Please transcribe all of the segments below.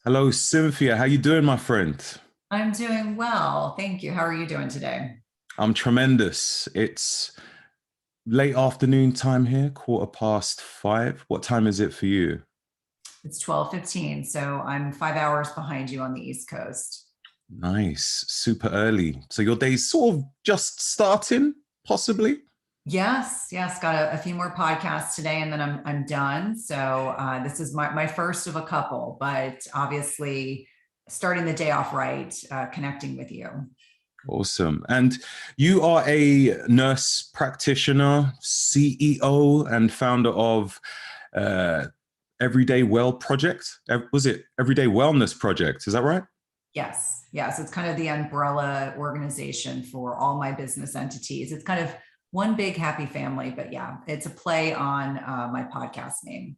Hello, Cynthia. How you doing, my friend? I'm doing well. Thank you. How are you doing today? I'm tremendous. It's late afternoon time here, 5:15. What time is it for you? It's 12:15, so I'm 5 hours behind you on the East Coast. Nice, super early. So your day's sort of just starting, possibly? Yes, yes, got a few more podcasts today and then I'm done. So this is my first of a couple, but obviously starting the day off right, connecting with you. Awesome. And you are a nurse practitioner, CEO, and founder of uh, Everyday Well Project. Was it Everyday Wellness Project? Is that right? Yes, yes, it's kind of the umbrella organization for all my business entities. It's kind of one big happy family, but yeah, it's a play on my podcast name.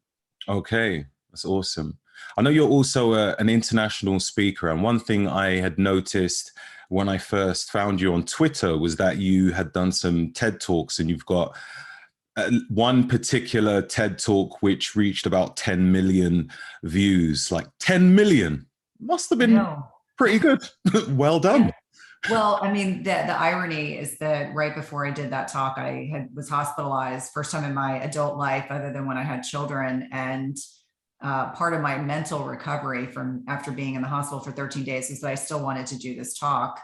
Okay, that's awesome. I know you're also an international speaker, and one thing I had noticed when I first found you on Twitter was that you had done some TED Talks, and you've got one particular TED Talk which reached about 10 million views. Like 10 million must have I been know. pretty good. Well Yeah. done. Well, I mean, the irony is that right before I did that talk, was hospitalized first time in my adult life, other than when I had children. And part of my mental recovery from after being in the hospital for 13 days is that I still wanted to do this talk.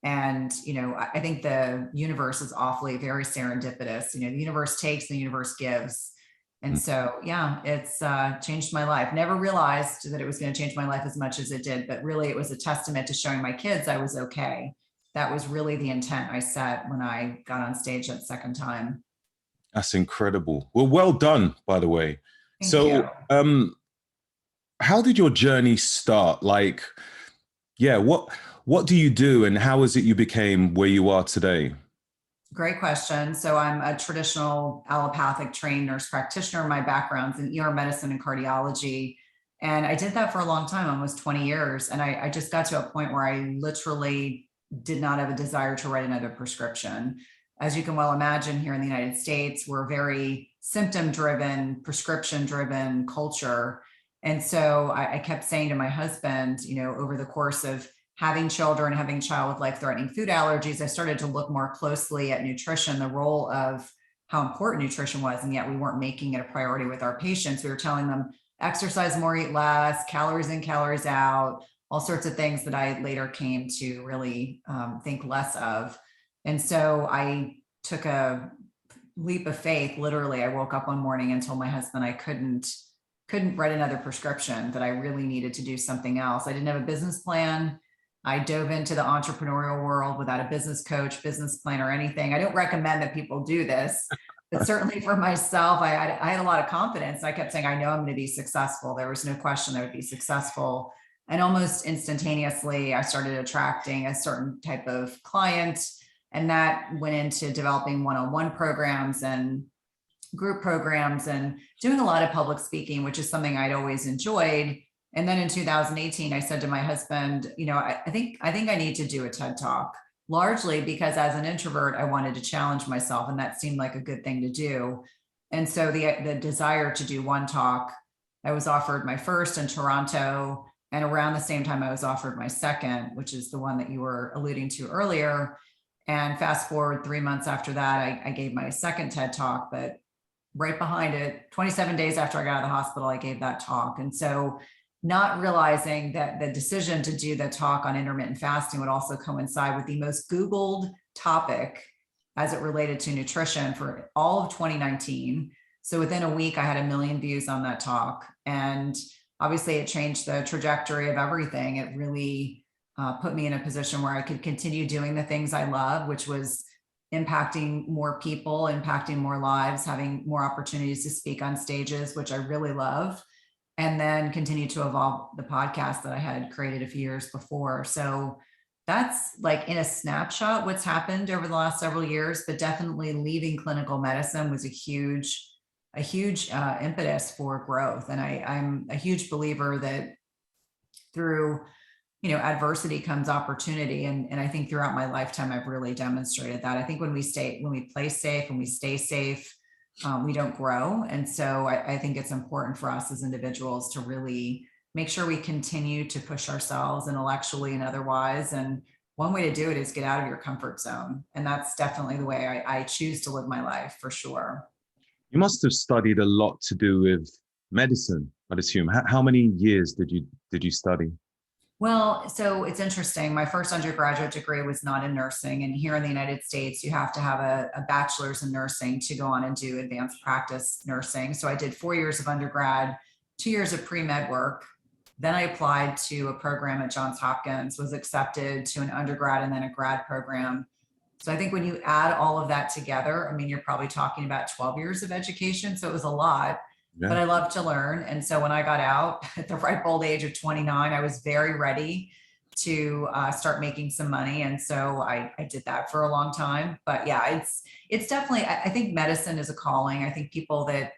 And, I think the universe is awfully very serendipitous. The universe takes and the universe gives. And so, yeah, it's changed my life. Never realized that it was going to change my life as much as it did, but really it was a testament to showing my kids I was okay. That was really the intent I set when I got on stage that second time. That's incredible. Well done, by the way. Thank you. How did your journey start? Like, yeah, what do you do, and how is it you became where you are today? Great question. So I'm a traditional allopathic trained nurse practitioner. My background's in ER medicine and cardiology. And I did that for a long time, almost 20 years. And I just got to a point where I literally did not have a desire to write another prescription. As you can well imagine, here in the United States, we're very symptom driven, prescription driven culture. And so I kept saying to my husband, over the course of having children, having a child with life-threatening food allergies, I started to look more closely at nutrition, the role of how important nutrition was, and yet we weren't making it a priority with our patients. We were telling them exercise more, eat less, calories in, calories out, all sorts of things that I later came to really think less of. And so I took a leap of faith. Literally, I woke up one morning and told my husband I couldn't write another prescription, that I really needed to do something else. I didn't have a business plan. I dove into the entrepreneurial world without a business coach, business plan, or anything. I don't recommend that people do this, but certainly for myself, I had a lot of confidence. I kept saying, I know I'm going to be successful. There was no question I would be successful. And almost instantaneously, I started attracting a certain type of client. And that went into developing one-on-one programs and group programs and doing a lot of public speaking, which is something I'd always enjoyed. And then in 2018, I said to my husband, I think I need to do a TED Talk, largely because as an introvert, I wanted to challenge myself, and that seemed like a good thing to do. And so the desire to do one talk, I was offered my first in Toronto, and around the same time I was offered my second, which is the one that you were alluding to earlier. And fast forward 3 months after that, I gave my second TED Talk, but right behind it, 27 days after I got out of the hospital, I gave that talk. And so not realizing that the decision to do the talk on intermittent fasting would also coincide with the most Googled topic as it related to nutrition for all of 2019. So within a week, I had 1 million views on that talk. And obviously it changed the trajectory of everything. It really put me in a position where I could continue doing the things I love, which was impacting more people, impacting more lives, having more opportunities to speak on stages, which I really love, and then continue to evolve the podcast that I had created a few years before. So that's like in a snapshot what's happened over the last several years, but definitely leaving clinical medicine was a huge impetus for growth. And I'm a huge believer that through adversity comes opportunity. And I think throughout my lifetime, I've really demonstrated that. I think when we play safe, when we stay safe, we don't grow. And so I think it's important for us as individuals to really make sure we continue to push ourselves intellectually and otherwise. And one way to do it is get out of your comfort zone. And that's definitely the way I choose to live my life, for sure. You must have studied a lot to do with medicine, I'd assume. How many years did you study? Well, so it's interesting. My first undergraduate degree was not in nursing. And here in the United States, you have to have a bachelor's in nursing to go on and do advanced practice nursing. So I did 4 years of undergrad, 2 years of pre-med work. Then I applied to a program at Johns Hopkins, was accepted to an undergrad and then a grad program. So I think when you add all of that together, I mean, you're probably talking about 12 years of education. So it was a lot, but Yeah. I love to learn. And so when I got out at the ripe old age of 29, I was very ready to start making some money. And so I did that for a long time. But yeah, it's definitely, I think medicine is a calling. I think people that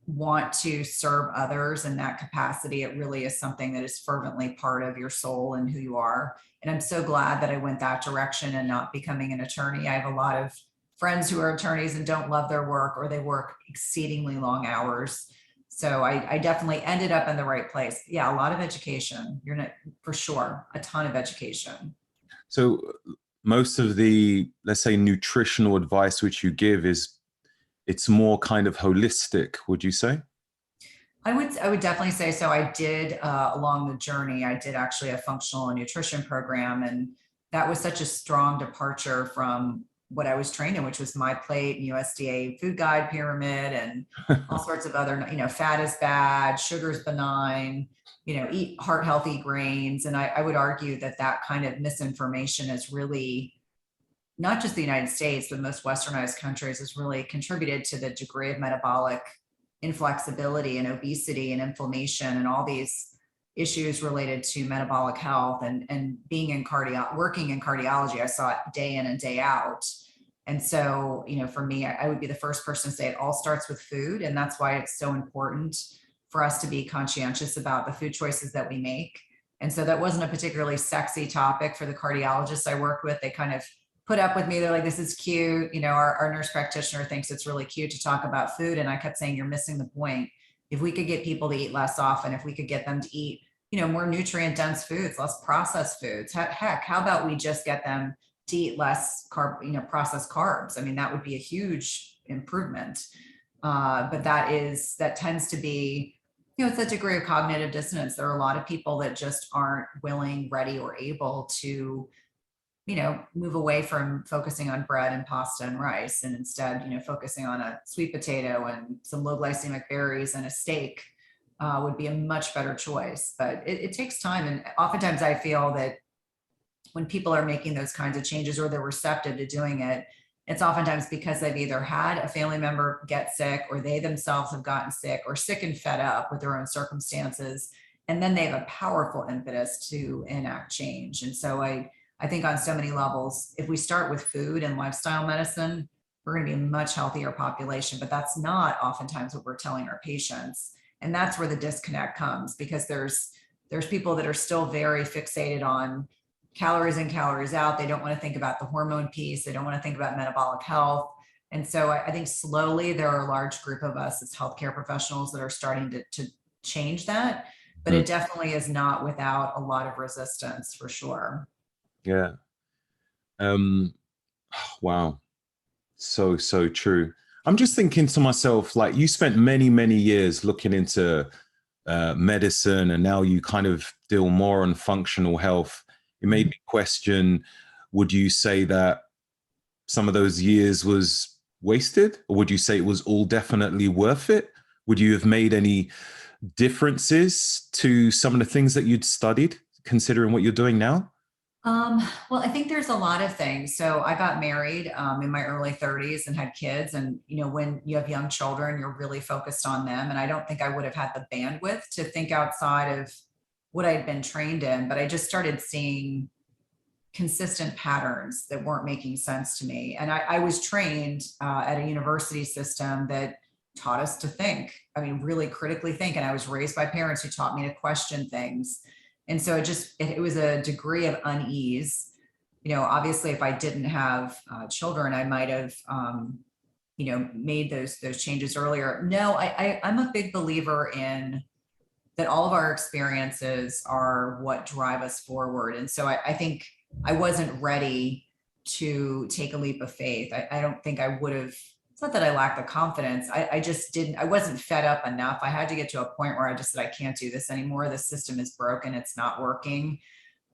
want to serve others in that capacity, it really is something that is fervently part of your soul and who you are. And I'm so glad that I went that direction and not becoming an attorney. I have a lot of friends who are attorneys and don't love their work, or they work exceedingly long hours. So I definitely ended up in the right place. Yeah, a lot of education. You're not, for sure, a ton of education. So most of the, let's say, nutritional advice which you give is it's more kind of holistic, would you say? I would definitely say so. I did along the journey, I did actually a functional nutrition program, and that was such a strong departure from what I was trained in, which was My Plate and USDA food guide pyramid and all sorts of other, fat is bad, sugar is benign, eat heart healthy grains. And I would argue that that kind of misinformation has really, not just the United States, but most westernized countries, has really contributed to the degree of metabolic inflexibility and obesity and inflammation and all these issues related to metabolic health. And being in working in cardiology, I saw it day in and day out. And so, for me, I would be the first person to say it all starts with food. And that's why it's so important for us to be conscientious about the food choices that we make. And so that wasn't a particularly sexy topic for the cardiologists I worked with. They kind of put up with me. They're like, this is cute. Our nurse practitioner thinks it's really cute to talk about food. And I kept saying, you're missing the point. If we could get people to eat less often, if we could get them to eat, more nutrient dense foods, less processed foods, heck, how about we just get them to eat less processed carbs? I mean, that would be a huge improvement. But that tends to be, it's a degree of cognitive dissonance. There are a lot of people that just aren't willing, ready, or able to move away from focusing on bread and pasta and rice, and instead, focusing on a sweet potato and some low glycemic berries and a steak would be a much better choice. But it takes time. And oftentimes I feel that when people are making those kinds of changes or they're receptive to doing it, it's oftentimes because they've either had a family member get sick, or they themselves have gotten sick or sick and fed up with their own circumstances. And then they have a powerful impetus to enact change. And so I think on so many levels, if we start with food and lifestyle medicine, we're going to be a much healthier population. But that's not oftentimes what we're telling our patients. And that's where the disconnect comes, because there's people that are still very fixated on calories in, calories out. They don't want to think about the hormone piece. They don't want to think about metabolic health. And so I think slowly there are a large group of us as healthcare professionals that are starting to change that. But it definitely is not without a lot of resistance, for sure. Yeah. Wow. So true. I'm just thinking to myself, like, you spent many, many years looking into medicine, and now you kind of deal more on functional health. It made me question, would you say that some of those years was wasted, or would you say it was all definitely worth it? Would you have made any differences to some of the things that you'd studied, considering what you're doing now? Well, I think there's a lot of things. So I got married in my early 30s and had kids. And, when you have young children, you're really focused on them. And I don't think I would have had the bandwidth to think outside of what I'd been trained in. But I just started seeing consistent patterns that weren't making sense to me. And I was trained at a university system that taught us to think, I mean, really critically think. And I was raised by parents who taught me to question things. And so it was a degree of unease. Obviously, if I didn't have children, I might have, made those changes earlier. No, I'm a big believer in that all of our experiences are what drive us forward. And so I think I wasn't ready to take a leap of faith. I don't think I would have. It's not that I lacked the confidence. I just didn't, I wasn't fed up enough. I had to get to a point where I just said, I can't do this anymore. The system is broken. It's not working.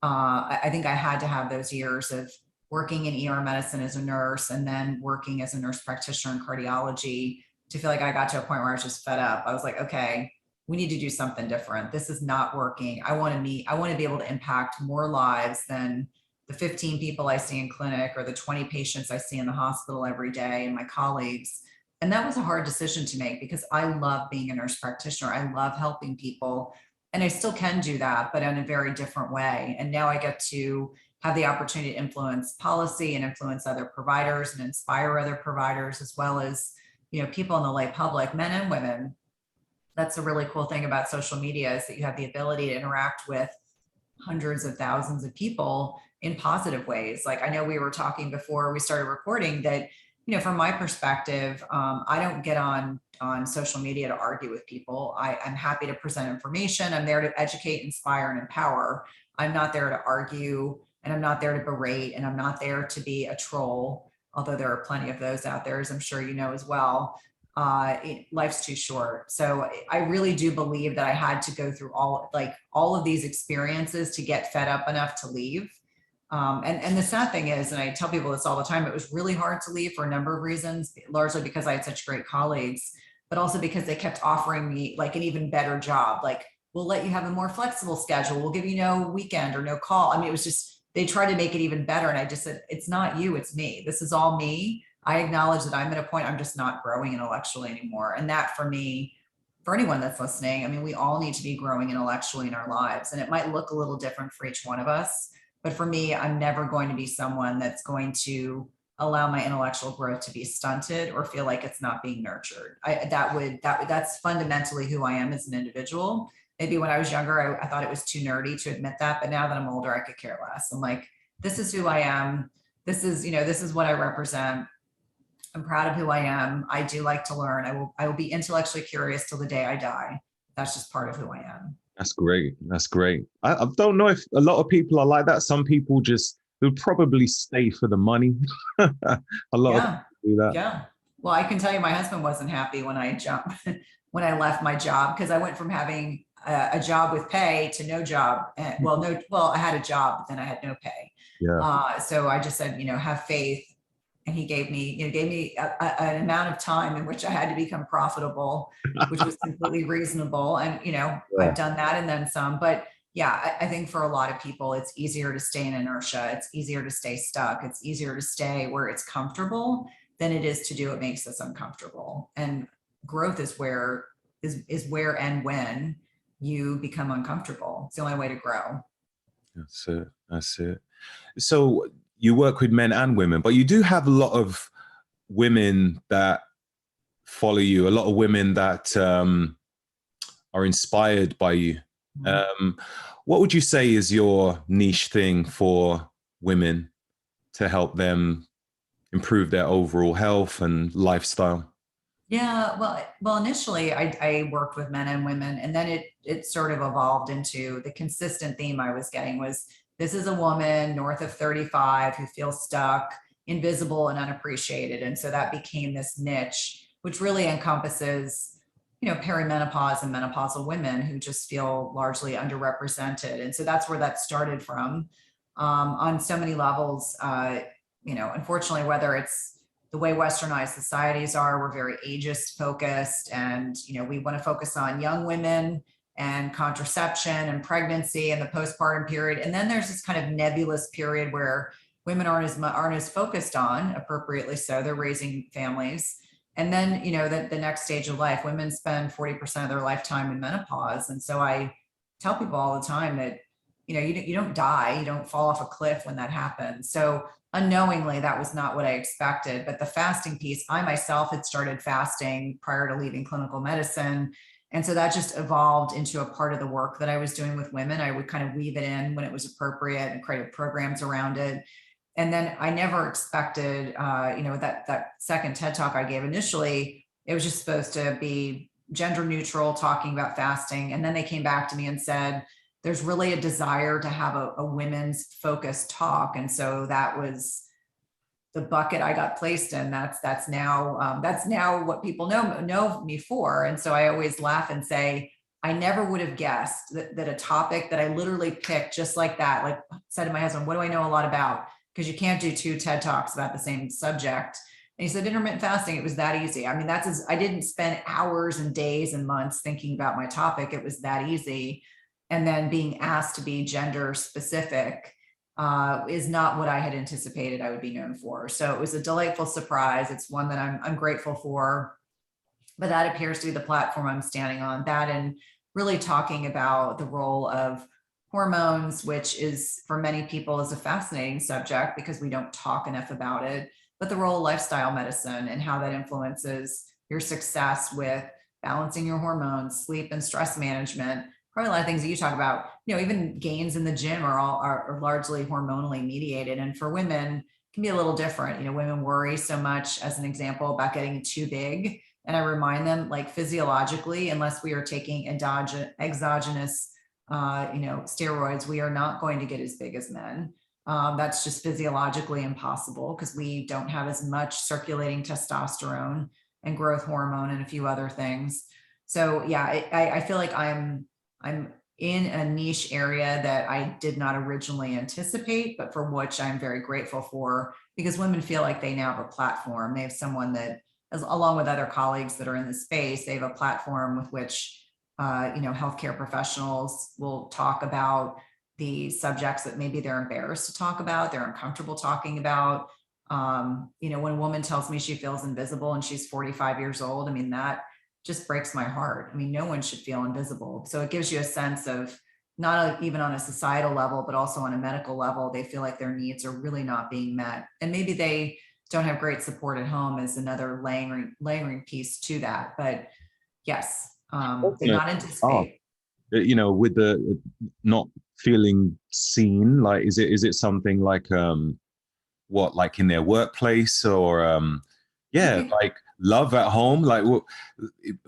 I think I had to have those years of working in ER medicine as a nurse and then working as a nurse practitioner in cardiology to feel like I got to a point where I was just fed up. I was like, okay, we need to do something different. This is not working. I want to be able to impact more lives than the 15 people I see in clinic or the 20 patients I see in the hospital every day and my colleagues. And that was a hard decision to make because I love being a nurse practitioner. I love helping people and I still can do that, but in a very different way. And now I get to have the opportunity to influence policy and influence other providers and inspire other providers, as well as, people in the lay public, men and women. That's a really cool thing about social media is that you have the ability to interact with hundreds of thousands of people in positive ways. Like I know we were talking before we started recording that, from my perspective, I don't get on social media to argue with people. I'm happy to present information. I'm there to educate, inspire, and empower. I'm not there to argue, and I'm not there to berate, and I'm not there to be a troll, although there are plenty of those out there, as I'm sure you know as well. Life's too short. So I really do believe that I had to go through all of these experiences to get fed up enough to leave. And the sad thing is, and I tell people this all the time, it was really hard to leave for a number of reasons, largely because I had such great colleagues, but also because they kept offering me like an even better job. Like, we'll let you have a more flexible schedule. We'll give you no weekend or no call. I mean, it was just, they tried to make it even better. And I just said, it's not you, it's me. This is all me. I acknowledge that I'm at a point, I'm just not growing intellectually anymore. And that for me, for anyone that's listening, I mean, we all need to be growing intellectually in our lives. And it might look a little different for each one of us. But for me, I'm never going to be someone that's going to allow my intellectual growth to be stunted or feel like it's not being nurtured. That's fundamentally who I am as an individual. Maybe when I was younger, I thought it was too nerdy to admit that. But now that I'm older, I could care less. I'm like, this is who I am. This is what I represent. I'm proud of who I am. I do like to learn. I will be intellectually curious till the day I die. That's just part of who I am. That's great. That's great. I don't know if a lot of people are like that. Some people just would probably stay for the money. A lot of people do that. Yeah. Well, I can tell you my husband wasn't happy when I when I left my job, because I went from having a job with pay to no job. I had a job, but then I had no pay. Yeah. So I just said, have faith. And he gave me an amount of time in which I had to become profitable, which was completely reasonable. And, I've done that and then some, but yeah, I think for a lot of people, it's easier to stay in inertia. It's easier to stay stuck. It's easier to stay where it's comfortable than it is to do what makes us uncomfortable. And growth is where and when you become uncomfortable. It's the only way to grow. That's it. So you work with men and women, but you do have a lot of women that follow you, a lot of women that are inspired by you. What would you say is your niche thing for women to help them improve their overall health and lifestyle? Yeah, well, initially I worked with men and women, and then it sort of evolved into the consistent theme I was getting was, this is a woman north of 35 who feels stuck, invisible, and unappreciated. And so that became this niche, which really encompasses, perimenopause and menopausal women who just feel largely underrepresented. And so that's where that started from. On so many levels, unfortunately, whether it's the way westernized societies are, we're very ageist focused, and we want to focus on young women and contraception and pregnancy and the postpartum period. And then there's this kind of nebulous period where women aren't as focused on, appropriately so, they're raising families. And then, the next stage of life, women spend 40% of their lifetime in menopause. And so I tell people all the time that, you don't die, you don't fall off a cliff when that happens. So unknowingly, that was not what I expected. But the fasting piece, I myself had started fasting prior to leaving clinical medicine. And so that just evolved into a part of the work that I was doing with women. I would kind of weave it in when it was appropriate and create programs around it. And then I never expected, that second TED Talk I gave initially, it was just supposed to be gender neutral, talking about fasting. And then they came back to me and said, there's really a desire to have a women's focused talk. And so that was the bucket I got placed in. That's now what people know me for. And so I always laugh and say, I never would have guessed that a topic that I literally picked just like that, like I said to my husband, what do I know a lot about? Because you can't do 2 TED Talks about the same subject. And he said, intermittent fasting, it was that easy. I mean, I didn't spend hours and days and months thinking about my topic. It was that easy. And then being asked to be gender specific is not what I had anticipated I would be known for. So it was a delightful surprise. It's one that I'm grateful for, but that appears to be the platform I'm standing on. That and really talking about the role of hormones, which is for many people is a fascinating subject because we don't talk enough about it, but the role of lifestyle medicine and how that influences your success with balancing your hormones, sleep and stress management. Probably a lot of things that you talk about, even gains in the gym are largely hormonally mediated. And for women, it can be a little different. Women worry so much, as an example, about getting too big. And I remind them, like, physiologically, unless we are taking exogenous, steroids, we are not going to get as big as men. That's just physiologically impossible because we don't have as much circulating testosterone and growth hormone and a few other things. So yeah, I feel like I'm in a niche area that I did not originally anticipate, but for which I'm very grateful for, because women feel like they now have a platform. They have someone that, along with other colleagues that are in the space, they have a platform with which, healthcare professionals will talk about the subjects that maybe they're embarrassed to talk about, they're uncomfortable talking about. When a woman tells me she feels invisible and she's 45 years old, I mean, that just breaks my heart. I mean, no one should feel invisible. So it gives you a sense of not even on a societal level, but also on a medical level, they feel like their needs are really not being met. And maybe they don't have great support at home is another layering piece to that. But yes, did not anticipate. With the not feeling seen, like, is it something like, like in their workplace or, like love at home? Like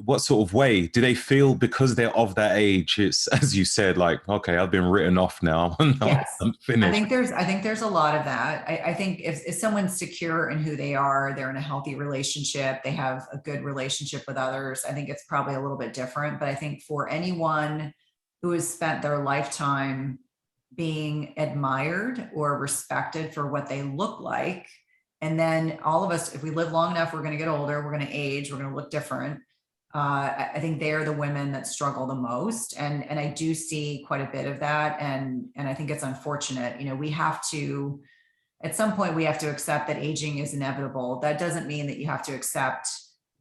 what sort of way do they feel because they're of that age? It's, as you said, like, okay, I've been written off now. Yes. I'm finished. I think there's a lot of that. I think if someone's secure in who they are, they're in a healthy relationship, they have a good relationship with others, I think it's probably a little bit different. But I think for anyone who has spent their lifetime being admired or respected for what they look like, and then all of us, if we live long enough, we're going to get older, we're going to age, we're going to look different. I think they are the women that struggle the most. And I do see quite a bit of that. And I think it's unfortunate. We have to, at some point, we have to accept that aging is inevitable. That doesn't mean that you have to accept,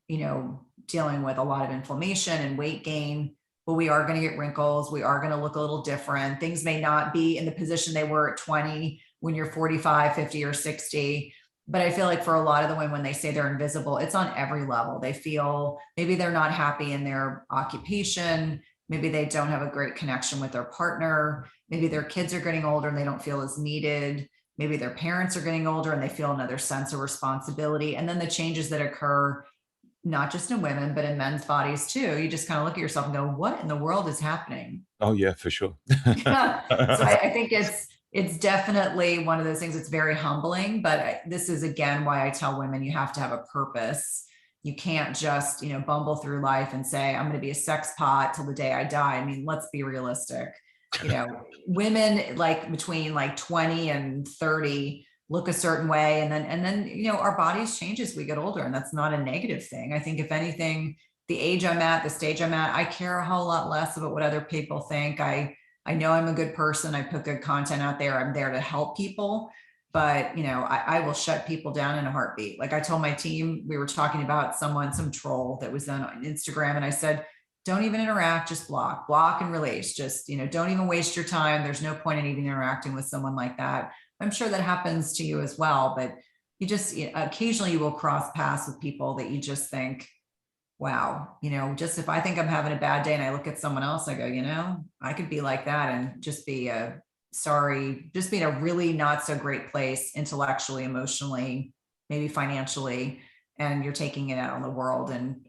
dealing with a lot of inflammation and weight gain, but we are going to get wrinkles. We are going to look a little different. Things may not be in the position they were at 20 when you're 45, 50, or 60. But I feel like for a lot of the women, when they say they're invisible, it's on every level. They feel maybe they're not happy in their occupation. Maybe they don't have a great connection with their partner. Maybe their kids are getting older and they don't feel as needed. Maybe their parents are getting older and they feel another sense of responsibility. And then the changes that occur, not just in women, but in men's bodies too. You just kind of look at yourself and go, what in the world is happening? Oh yeah, for sure. So I think it's definitely one of those things that's very humbling, but this is again why I tell women you have to have a purpose. You can't just, bumble through life and say, I'm going to be a sex pot till the day I die. I mean, let's be realistic. Women like between like 20 and 30 look a certain way. And then, our bodies change as we get older, and that's not a negative thing. I think if anything, the age I'm at, the stage I'm at, I care a whole lot less about what other people think. I know I'm a good person. I put good content out there. I'm there to help people, but I will shut people down in a heartbeat. Like I told my team, we were talking about some troll that was on Instagram. And I said, don't even interact, just block and release. Just, don't even waste your time. There's no point in even interacting with someone like that. I'm sure that happens to you as well, but you just, occasionally you will cross paths with people that you just think, wow, just if I think I'm having a bad day and I look at someone else, I go, I could be like that and just be just be in a really not so great place intellectually, emotionally, maybe financially. and you're taking it out on the world. And,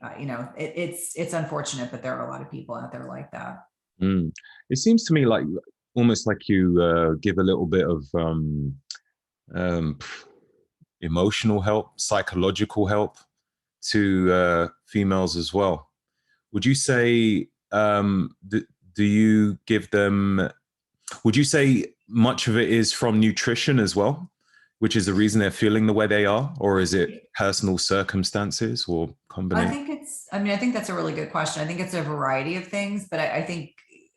it's unfortunate, but there are a lot of people out there like that. Mm. It seems to me like almost like you give a little bit of um, emotional help, psychological help to females as well. Would you say, do you give them, would you say much of it is from nutrition as well, which is the reason they're feeling the way they are? Or is it personal circumstances or combination? I think that's a really good question. I think it's a variety of things, but I think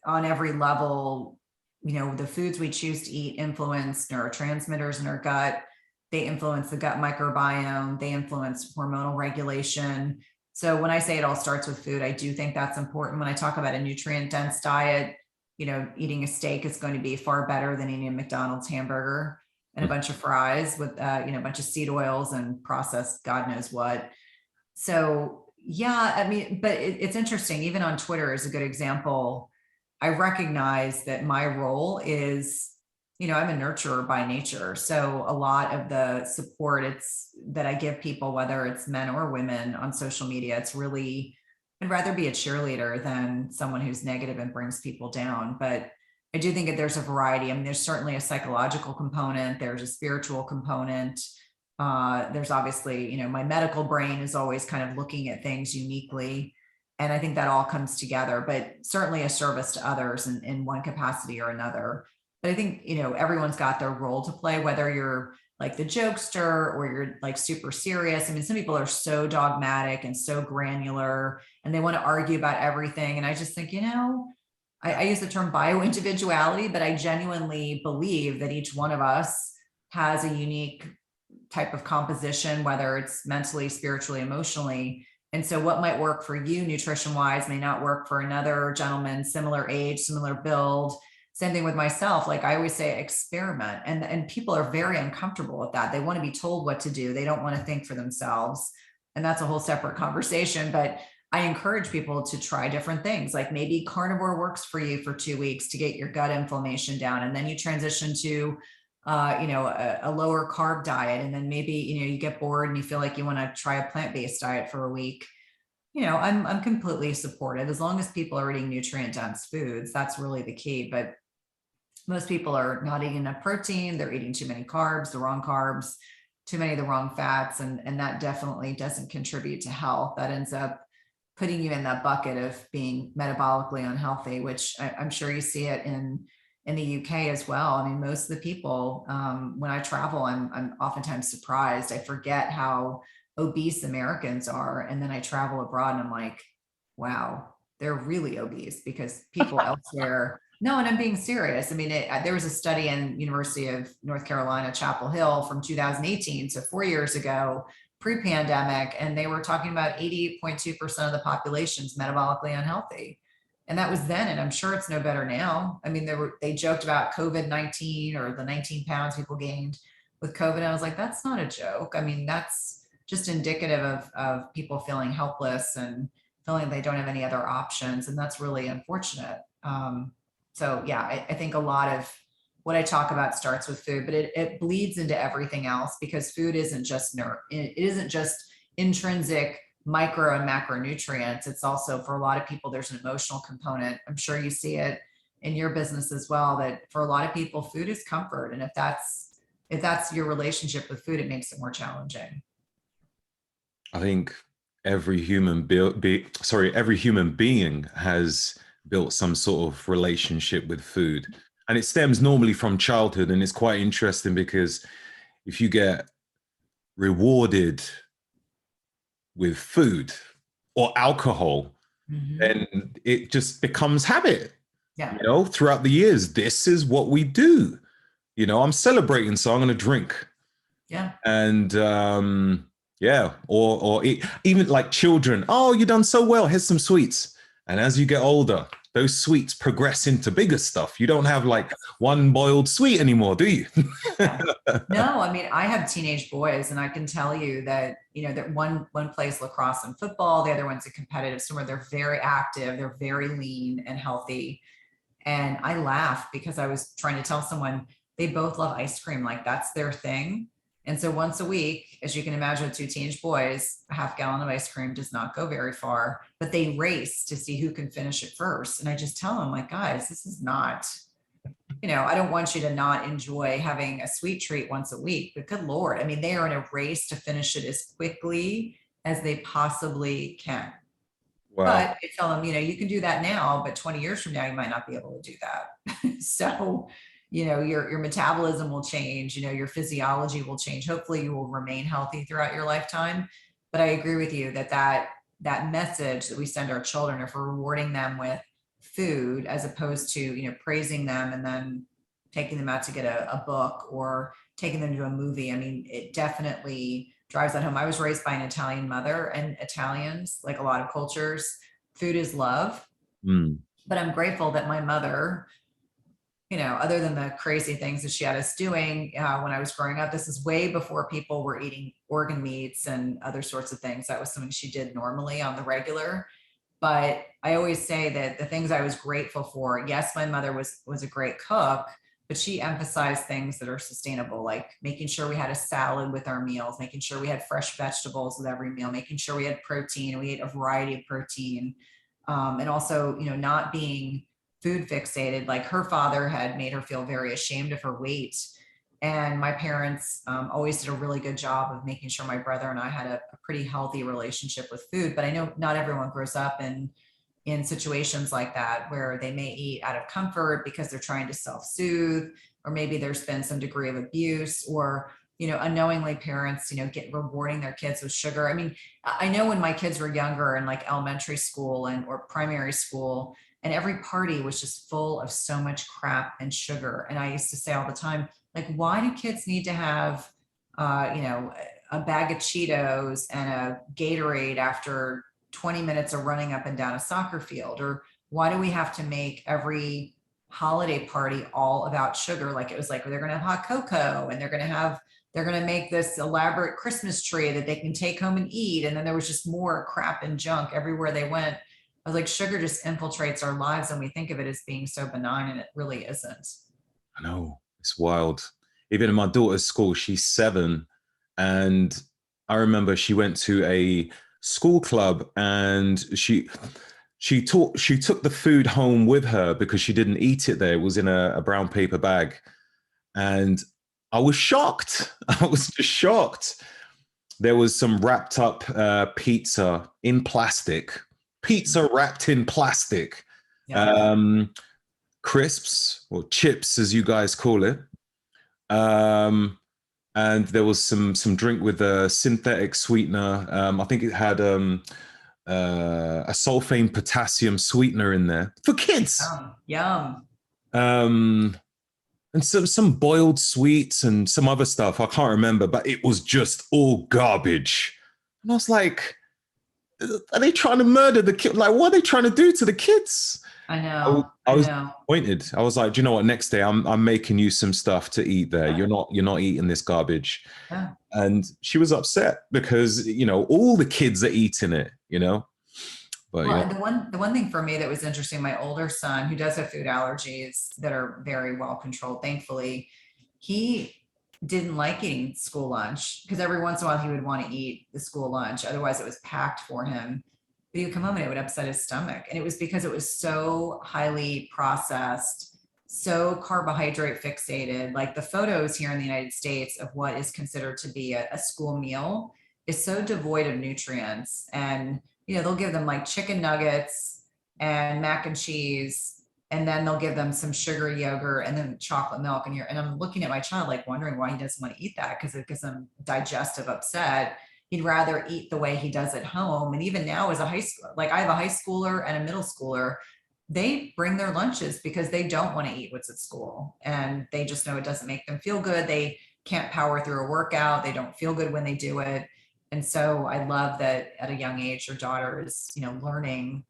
on every level, the foods we choose to eat influence neurotransmitters in our gut. They influence the gut microbiome. They influence hormonal regulation. So when I say it all starts with food, I do think that's important. When I talk about a nutrient dense diet, eating a steak is going to be far better than eating a McDonald's hamburger and a bunch of fries with, a bunch of seed oils and processed God knows what. So yeah, I mean, but it's interesting. Even on Twitter is a good example. I recognize that my role is, I'm a nurturer by nature. So a lot of the support that I give people, whether it's men or women on social media, it's really, I'd rather be a cheerleader than someone who's negative and brings people down. But I do think that there's a variety. I mean, there's certainly a psychological component. There's a spiritual component. There's obviously, my medical brain is always kind of looking at things uniquely. And I think that all comes together, but certainly a service to others in one capacity or another. But I think, everyone's got their role to play, whether you're like the jokester or you're like super serious. I mean, some people are so dogmatic and so granular and they want to argue about everything. And I just think, I use the term bioindividuality, but I genuinely believe that each one of us has a unique type of composition, whether it's mentally, spiritually, emotionally. And so what might work for you nutrition wise may not work for another gentleman, similar age, similar build. Same thing with myself. Like I always say, experiment. And people are very uncomfortable with that. They want to be told what to do. They don't want to think for themselves. And that's a whole separate conversation. But I encourage people to try different things. Like maybe carnivore works for you for 2 weeks to get your gut inflammation down. And then you transition to a lower carb diet. And then maybe, you get bored and you feel like you want to try a plant-based diet for a week. I'm completely supportive as long as people are eating nutrient dense foods. That's really the key. But most people are not eating enough protein. They're eating too many carbs, the wrong carbs, too many of the wrong fats. And that definitely doesn't contribute to health. That ends up putting you in that bucket of being metabolically unhealthy, which I'm sure you see it in the UK as well. I mean, most of the people, when I travel, I'm oftentimes surprised. I forget how obese Americans are. And then I travel abroad and I'm like, wow, they're really obese because people elsewhere. No, and I'm being serious. I mean, there was a study in University of North Carolina, Chapel Hill from 2018. So 4 years ago, pre-pandemic, and they were talking about 88.2% of the population is metabolically unhealthy. And that was then, and I'm sure it's no better now. I mean, they joked about COVID-19 or the 19 pounds people gained with COVID. And I was like, that's not a joke. I mean, that's just indicative of people feeling helpless and feeling they don't have any other options. And that's really unfortunate. So yeah, I think a lot of what I talk about starts with food, but it bleeds into everything else because food isn't just it isn't just intrinsic micro and macronutrients. It's also, for a lot of people, there's an emotional component. I'm sure you see it in your business as well, that for a lot of people, food is comfort. And if that's your relationship with food, it makes it more challenging. I think every human every human being has built some sort of relationship with food, and it stems normally from childhood. And it's quite interesting because if you get rewarded with food or alcohol, then it just becomes habit. Yeah. Throughout the years, this is what we do. I'm celebrating, so I'm going to drink. Yeah. And yeah, or even like children. Oh, you done so well. Here's some sweets. And as you get older, those sweets progress into bigger stuff. You don't have like one boiled sweet anymore, do you? No, I mean, I have teenage boys, and I can tell you that, that one plays lacrosse and football, the other one's a competitive swimmer. They're very active, they're very lean and healthy. And I laugh because I was trying to tell someone they both love ice cream, like that's their thing. And so once a week, as you can imagine, with two teenage boys, a half gallon of ice cream does not go very far, but they race to see who can finish it first. And I just tell them, like, guys, this is not, I don't want you to not enjoy having a sweet treat once a week, but good Lord, I mean, they are in a race to finish it as quickly as they possibly can. Wow. But I tell them, you can do that now, but 20 years from now, you might not be able to do that. So, your metabolism will change, your physiology will change. Hopefully you will remain healthy throughout your lifetime. But I agree with you that message that we send our children, if we're rewarding them with food as opposed to, praising them and then taking them out to get a book or taking them to a movie. I mean, it definitely drives that home. I was raised by an Italian mother, and Italians, like a lot of cultures, food is love. Mm. But I'm grateful that my mother, other than the crazy things that she had us doing when I was growing up, this is way before people were eating organ meats and other sorts of things. That was something she did normally on the regular. But I always say that the things I was grateful for, yes, my mother was a great cook, but she emphasized things that are sustainable, like making sure we had a salad with our meals, making sure we had fresh vegetables with every meal, making sure we had protein, and we ate a variety of protein. And also, not being food fixated. Like her father had made her feel very ashamed of her weight. And my parents always did a really good job of making sure my brother and I had a pretty healthy relationship with food. But I know not everyone grows up in situations like that, where they may eat out of comfort because they're trying to self-soothe, or maybe there's been some degree of abuse, or unknowingly parents get rewarding their kids with sugar. I mean, I know when my kids were younger in like elementary school and or primary school, and every party was just full of so much crap and sugar, and I used to say all the time, like, why do kids need to have a bag of Cheetos and a Gatorade after 20 minutes of running up and down a soccer field? Or why do we have to make every holiday party all about sugar? Like, it was like, they're going to have hot cocoa, and they're going to make this elaborate Christmas tree that they can take home and eat. And then there was just more crap and junk everywhere they went. I was like, sugar just infiltrates our lives, and we think of it as being so benign, and it really isn't. I know, it's wild. Even in my daughter's school, she's 7, and I remember she went to a school club, and she took the food home with her because she didn't eat it there. It was in a brown paper bag, and I was shocked. I was just shocked. There was some wrapped up pizza in plastic, pizza wrapped in plastic. Yeah. Um, Crisps or chips, as you guys call it. Um, and there was some drink with a synthetic sweetener. I think it had a sulfame potassium sweetener in there for kids. Yum. Um, and some boiled sweets and some other stuff. I can't remember, but it was just all garbage. And I was like, are they trying to murder the kid? Like, what are they trying to do to the kids? I know. I I was know. disappointed. I was like, do you know what? Next day, I'm making you some stuff to eat. There, Yeah. you're not eating this garbage. Yeah. And she was upset because all the kids are eating it. But Well, yeah, and the one thing for me that was interesting, my older son, who does have food allergies that are very well controlled, thankfully, he didn't like eating school lunch, because every once in a while he would want to eat the school lunch. Otherwise, it was packed for him. But he would come home and it would upset his stomach. And it was because it was so highly processed, so carbohydrate fixated. Like, the photos here in the United States of what is considered to be a school meal is so devoid of nutrients. And they'll give them like chicken nuggets and mac and cheese, and then they'll give them some sugary yogurt and then chocolate milk. And I'm looking at my child, like, wondering why he doesn't want to eat that, because it gets him digestive upset. He'd rather eat the way he does at home. And even now, as a high school, like, I have a high schooler and a middle schooler, they bring their lunches because they don't want to eat what's at school, and they just know it doesn't make them feel good. They can't power through a workout. They don't feel good when they do it. And so I love that at a young age, your daughter is, learning,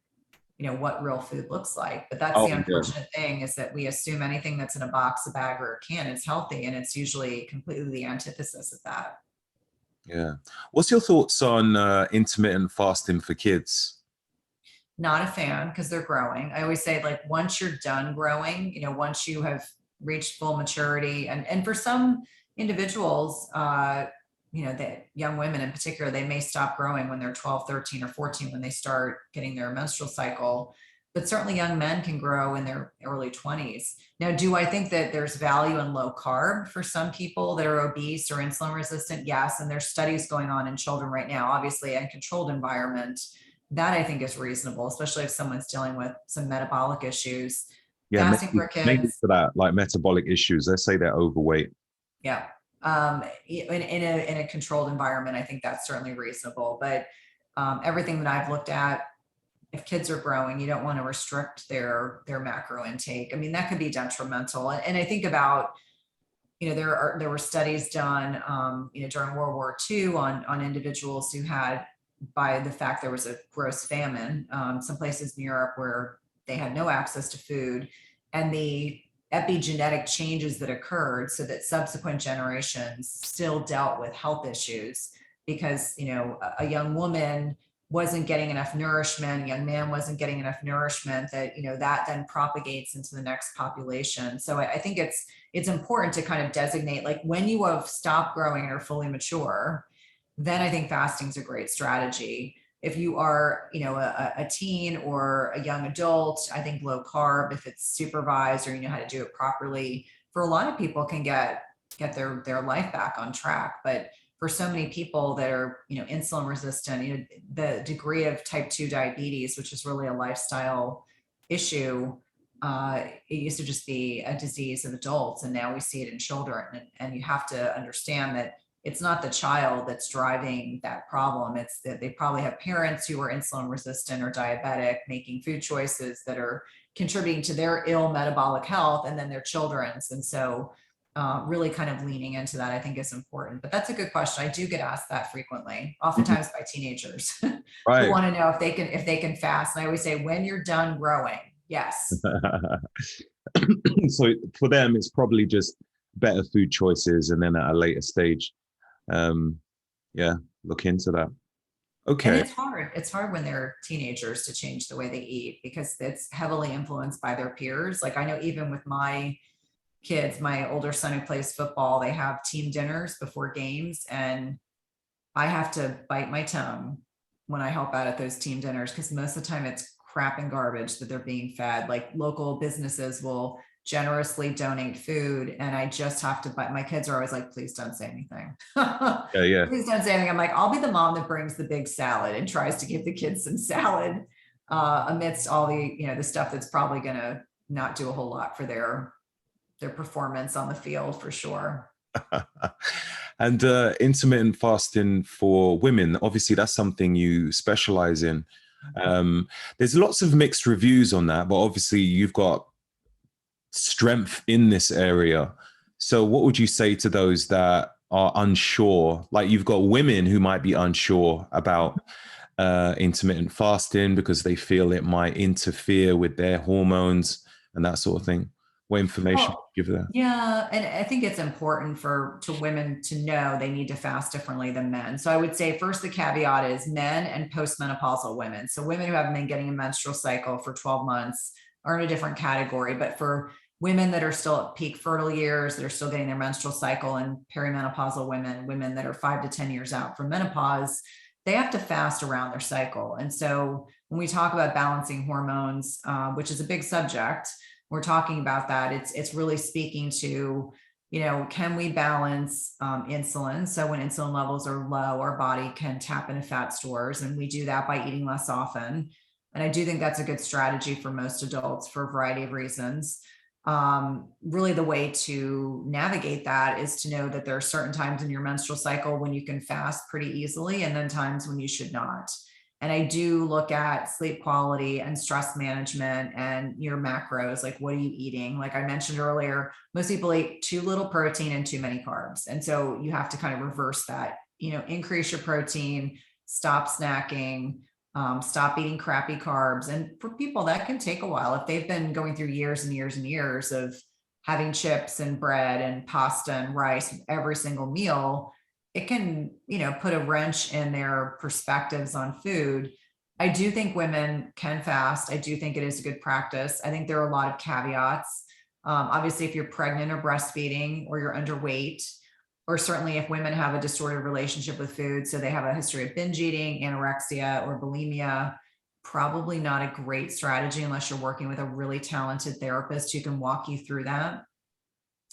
what real food looks like. But that's oh the yeah, unfortunate thing, is that we assume anything that's in a box, a bag, or a can is healthy. And it's usually completely the antithesis of that. yeah. What's your thoughts on intermittent fasting for kids? Not a fan, because they're growing. I always say, like, once you're done growing, once you have reached full maturity, and for some, individuals, that young women in particular, they may stop growing when they're 12, 13, or 14, when they start getting their menstrual cycle. But certainly young men can grow in their early 20s. Now, do I think that there's value in low carb for some people that are obese or insulin resistant? Yes. And there's studies going on in children right now, obviously in a controlled environment. That I think is reasonable, especially if someone's dealing with some metabolic issues. Yeah, Fasting for maybe kids. for that, like metabolic issues. Let's say they're overweight. Yeah. In a controlled environment, I think that's certainly reasonable. But everything that I've looked at, if kids are growing, you don't want to restrict their macro intake. I mean, that could be detrimental. And I think about, there were studies done, during World War II on individuals who had, by the fact there was a gross famine, some places in Europe where they had no access to food, and the epigenetic changes that occurred so that subsequent generations still dealt with health issues because, a young woman wasn't getting enough nourishment, a young man wasn't getting enough nourishment, that, that then propagates into the next population. So I think it's important to kind of designate, like, when you have stopped growing and are fully mature, then I think fasting is a great strategy. If you are, a teen or a young adult, I think low carb, if it's supervised or you know how to do it properly, for a lot of people can get their life back on track. But for so many people that are, insulin resistant, the degree of type 2 diabetes, which is really a lifestyle issue, it used to just be a disease of adults, and now we see it in children. And you have to understand that it's not the child that's driving that problem. It's that they probably have parents who are insulin resistant or diabetic, making food choices that are contributing to their ill metabolic health, and then their children's. And so really kind of leaning into that, I think, is important. But that's a good question. I do get asked that frequently, oftentimes by teenagers who Right. want to know if they can fast. And I always say, when you're done growing, yes. So for them, it's probably just better food choices, and then at a later stage, look into that. Okay. And it's hard when they're teenagers to change the way they eat, because it's heavily influenced by their peers. Like, I know even with my kids, my older son who plays football, they have team dinners before games, and I have to bite my tongue when I help out at those team dinners, because most of the time it's crap and garbage that they're being fed. Like, local businesses will generously donate food, and I just have to bite. My kids are always like, please don't say anything. Yeah. Please don't say anything. I'm like, I'll be the mom that brings the big salad and tries to give the kids some salad amidst all the, the stuff that's probably going to not do a whole lot for their performance on the field, for sure. And intermittent fasting for women, obviously that's something you specialize in. There's lots of mixed reviews on that, but obviously you've got strength in this area. So what would you say to those that are unsure? Like, you've got women who might be unsure about intermittent fasting because they feel it might interfere with their hormones and that sort of thing. What information would you give them? Yeah, and I think it's important to women to know they need to fast differently than men. So I would say, first, the caveat is men and postmenopausal women. So women who haven't been getting a menstrual cycle for 12 months are in a different category. But for women that are still at peak fertile years, that are still getting their menstrual cycle, and perimenopausal women that are 5 to 10 years out from menopause, they have to fast around their cycle. And so when we talk about balancing hormones, which is a big subject, we're talking about that. It's really speaking to, can we balance insulin? So when insulin levels are low, our body can tap into fat stores, and we do that by eating less often. And I do think that's a good strategy for most adults for a variety of reasons. Really, the way to navigate that is to know that there are certain times in your menstrual cycle when you can fast pretty easily, and then times when you should not. And I do look at sleep quality and stress management and your macros, like, what are you eating? Like I mentioned earlier, most people eat too little protein and too many carbs. And so you have to kind of reverse that, increase your protein, stop snacking, stop eating crappy carbs. And for people, that can take a while. If they've been going through years and years and years of having chips and bread and pasta and rice with every single meal, it can, put a wrench in their perspectives on food. I do think women can fast. I do think it is a good practice. I think there are a lot of caveats. Obviously, if you're pregnant or breastfeeding or you're underweight, or certainly if women have a distorted relationship with food, so they have a history of binge eating, anorexia, or bulimia, probably not a great strategy unless you're working with a really talented therapist who can walk you through that.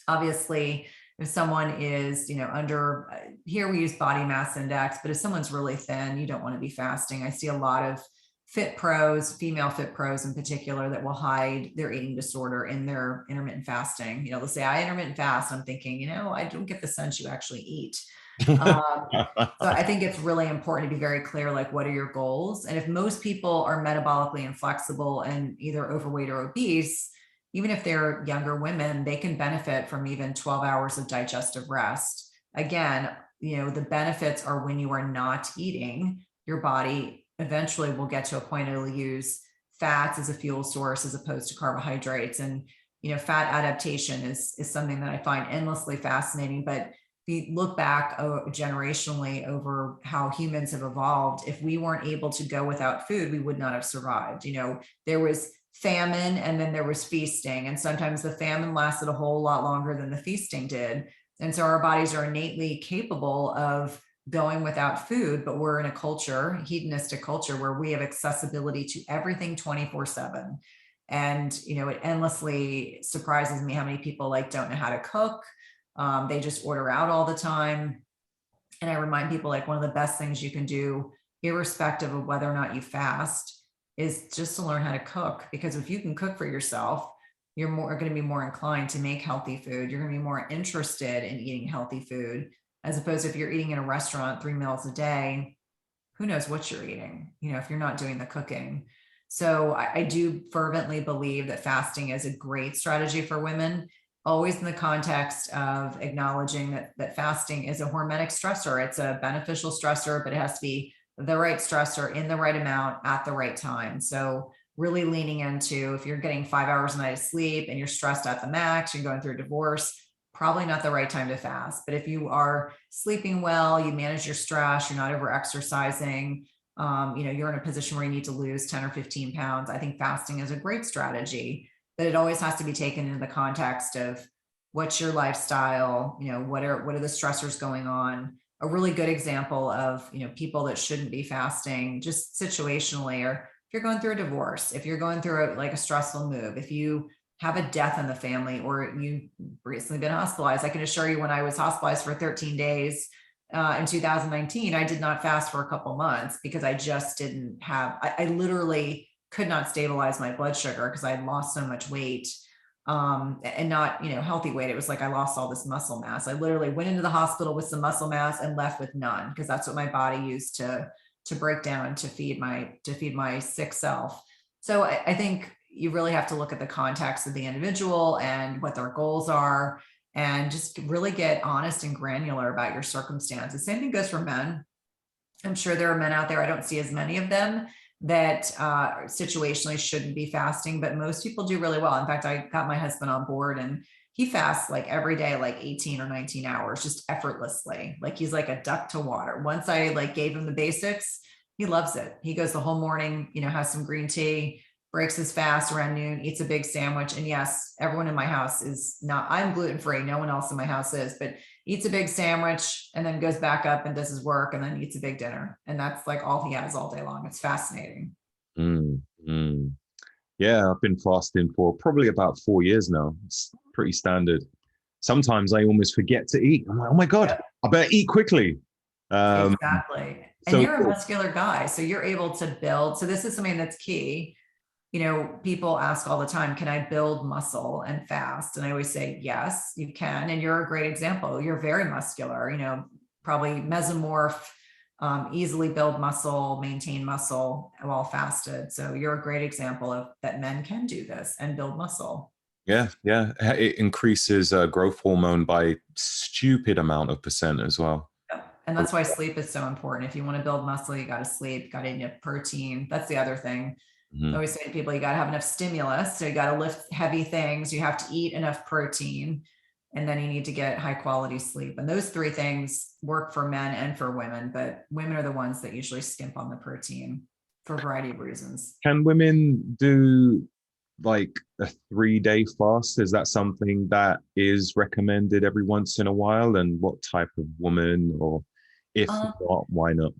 Obviously, if someone is, under here we use body mass index, but if someone's really thin, you don't want to be fasting. I see a lot of fit pros, female fit pros in particular, that will hide their eating disorder in their intermittent fasting. They'll say, I intermittent fast. I'm thinking, I don't get the sense you actually eat. So I think it's really important to be very clear, like, what are your goals? And if most people are metabolically inflexible and either overweight or obese, even if they're younger women, they can benefit from even 12 hours of digestive rest. Again, the benefits are when you are not eating, your body eventually will get to a point it'll use fats as a fuel source as opposed to carbohydrates. And, fat adaptation is something that I find endlessly fascinating. But if you look back generationally over how humans have evolved, if we weren't able to go without food, we would not have survived. There was famine and then there was feasting. And sometimes the famine lasted a whole lot longer than the feasting did. And so our bodies are innately capable of going without food, but we're in a culture, hedonistic culture, where we have accessibility to everything 24/7. And, it endlessly surprises me how many people don't know how to cook. They just order out all the time. And I remind people, one of the best things you can do, irrespective of whether or not you fast, is just to learn how to cook. Because if you can cook for yourself, you're going to be more inclined to make healthy food. You're going to be more interested in eating healthy food, as opposed to if you're eating in a restaurant 3 meals a day, who knows what you're eating, if you're not doing the cooking. So I do fervently believe that fasting is a great strategy for women, always in the context of acknowledging that fasting is a hormetic stressor. It's a beneficial stressor, but it has to be the right stressor in the right amount at the right time. So really leaning into, if you're getting 5 hours a night of sleep and you're stressed at the max, you're going through a divorce, probably not the right time to fast. But if you are sleeping well, you manage your stress, you're not over exercising, you're in a position where you need to lose 10 or 15 pounds, I think fasting is a great strategy. But it always has to be taken into the context of what's your lifestyle, what are the stressors going on. A really good example of, people that shouldn't be fasting just situationally, or if you're going through a divorce, if you're going through a stressful move, if you have a death in the family, or you've recently been hospitalized. I can assure you, when I was hospitalized for 13 days in 2019, I did not fast for a couple months because I just didn't have, I literally could not stabilize my blood sugar because I had lost so much weight, and not, healthy weight. It was like I lost all this muscle mass. I literally went into the hospital with some muscle mass and left with none, because that's what my body used to break down to feed my sick self. So I think you really have to look at the context of the individual and what their goals are, and just really get honest and granular about your circumstances. Same thing goes for men. I'm sure there are men out there, I don't see as many of them, that situationally shouldn't be fasting, but most people do really well. In fact, I got my husband on board, and he fasts every day, 18 or 19 hours, just effortlessly. He's like a duck to water. Once I gave him the basics, he loves it. He goes the whole morning, has some green tea, breaks his fast around noon, eats a big sandwich. And yes, everyone in my house is not, I'm gluten-free. No one else in my house is, but eats a big sandwich and then goes back up and does his work and then eats a big dinner. And that's all he has all day long. It's fascinating. Yeah, I've been fasting for probably about 4 years now. It's pretty standard. Sometimes I almost forget to eat. I'm like, oh my God, yep. I better eat quickly. Exactly. And you're a muscular guy, so you're able to build. So this is something that's key. People ask all the time, can I build muscle and fast? And I always say, yes, you can. And you're a great example. You're very muscular, probably mesomorph, easily build muscle, maintain muscle while fasted. So you're a great example of that men can do this and build muscle. Yeah. It increases growth hormone by stupid amount of % as well. And that's why sleep is so important. If you want to build muscle, you got to sleep, got to eat enough protein. That's the other thing. I always say to people, you got to have enough stimulus. So you got to lift heavy things. You have to eat enough protein, and then you need to get high quality sleep. And those 3 things work for men and for women, but women are the ones that usually skimp on the protein for a variety of reasons. Can women do like a 3-day fast? Is that something that is recommended every once in a while? And what type of woman, or if Um, not, why not?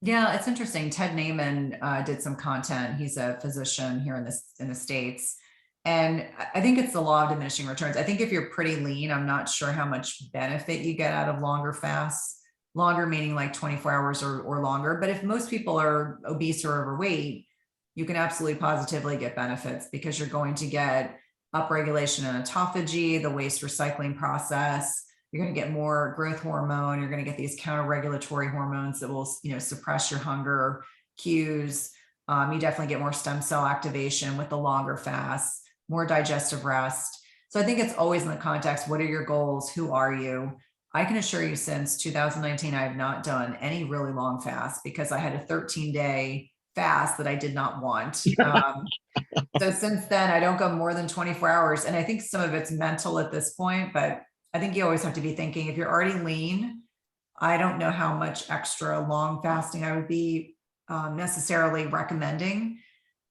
yeah, it's interesting. Ted Naiman did some content. He's a physician here in the States. And I think it's the law of diminishing returns. I think if you're pretty lean, I'm not sure how much benefit you get out of longer fasts. Longer meaning like 24 hours or longer. But if most people are obese or overweight, you can absolutely positively get benefits because you're going to get upregulation in autophagy, the waste recycling process. You're going to get more growth hormone. You're going to get these counter-regulatory hormones that will, suppress your hunger cues. You definitely get more stem cell activation with the longer fasts, more digestive rest. So I think it's always in the context, what are your goals? Who are you? I can assure you since 2019, I have not done any really long fast because I had a 13-day fast that I did not want. So since then, I don't go more than 24 hours. And I think some of it's mental at this point, but I think you always have to be thinking if you're already lean, I don't know how much extra long fasting I would be necessarily recommending.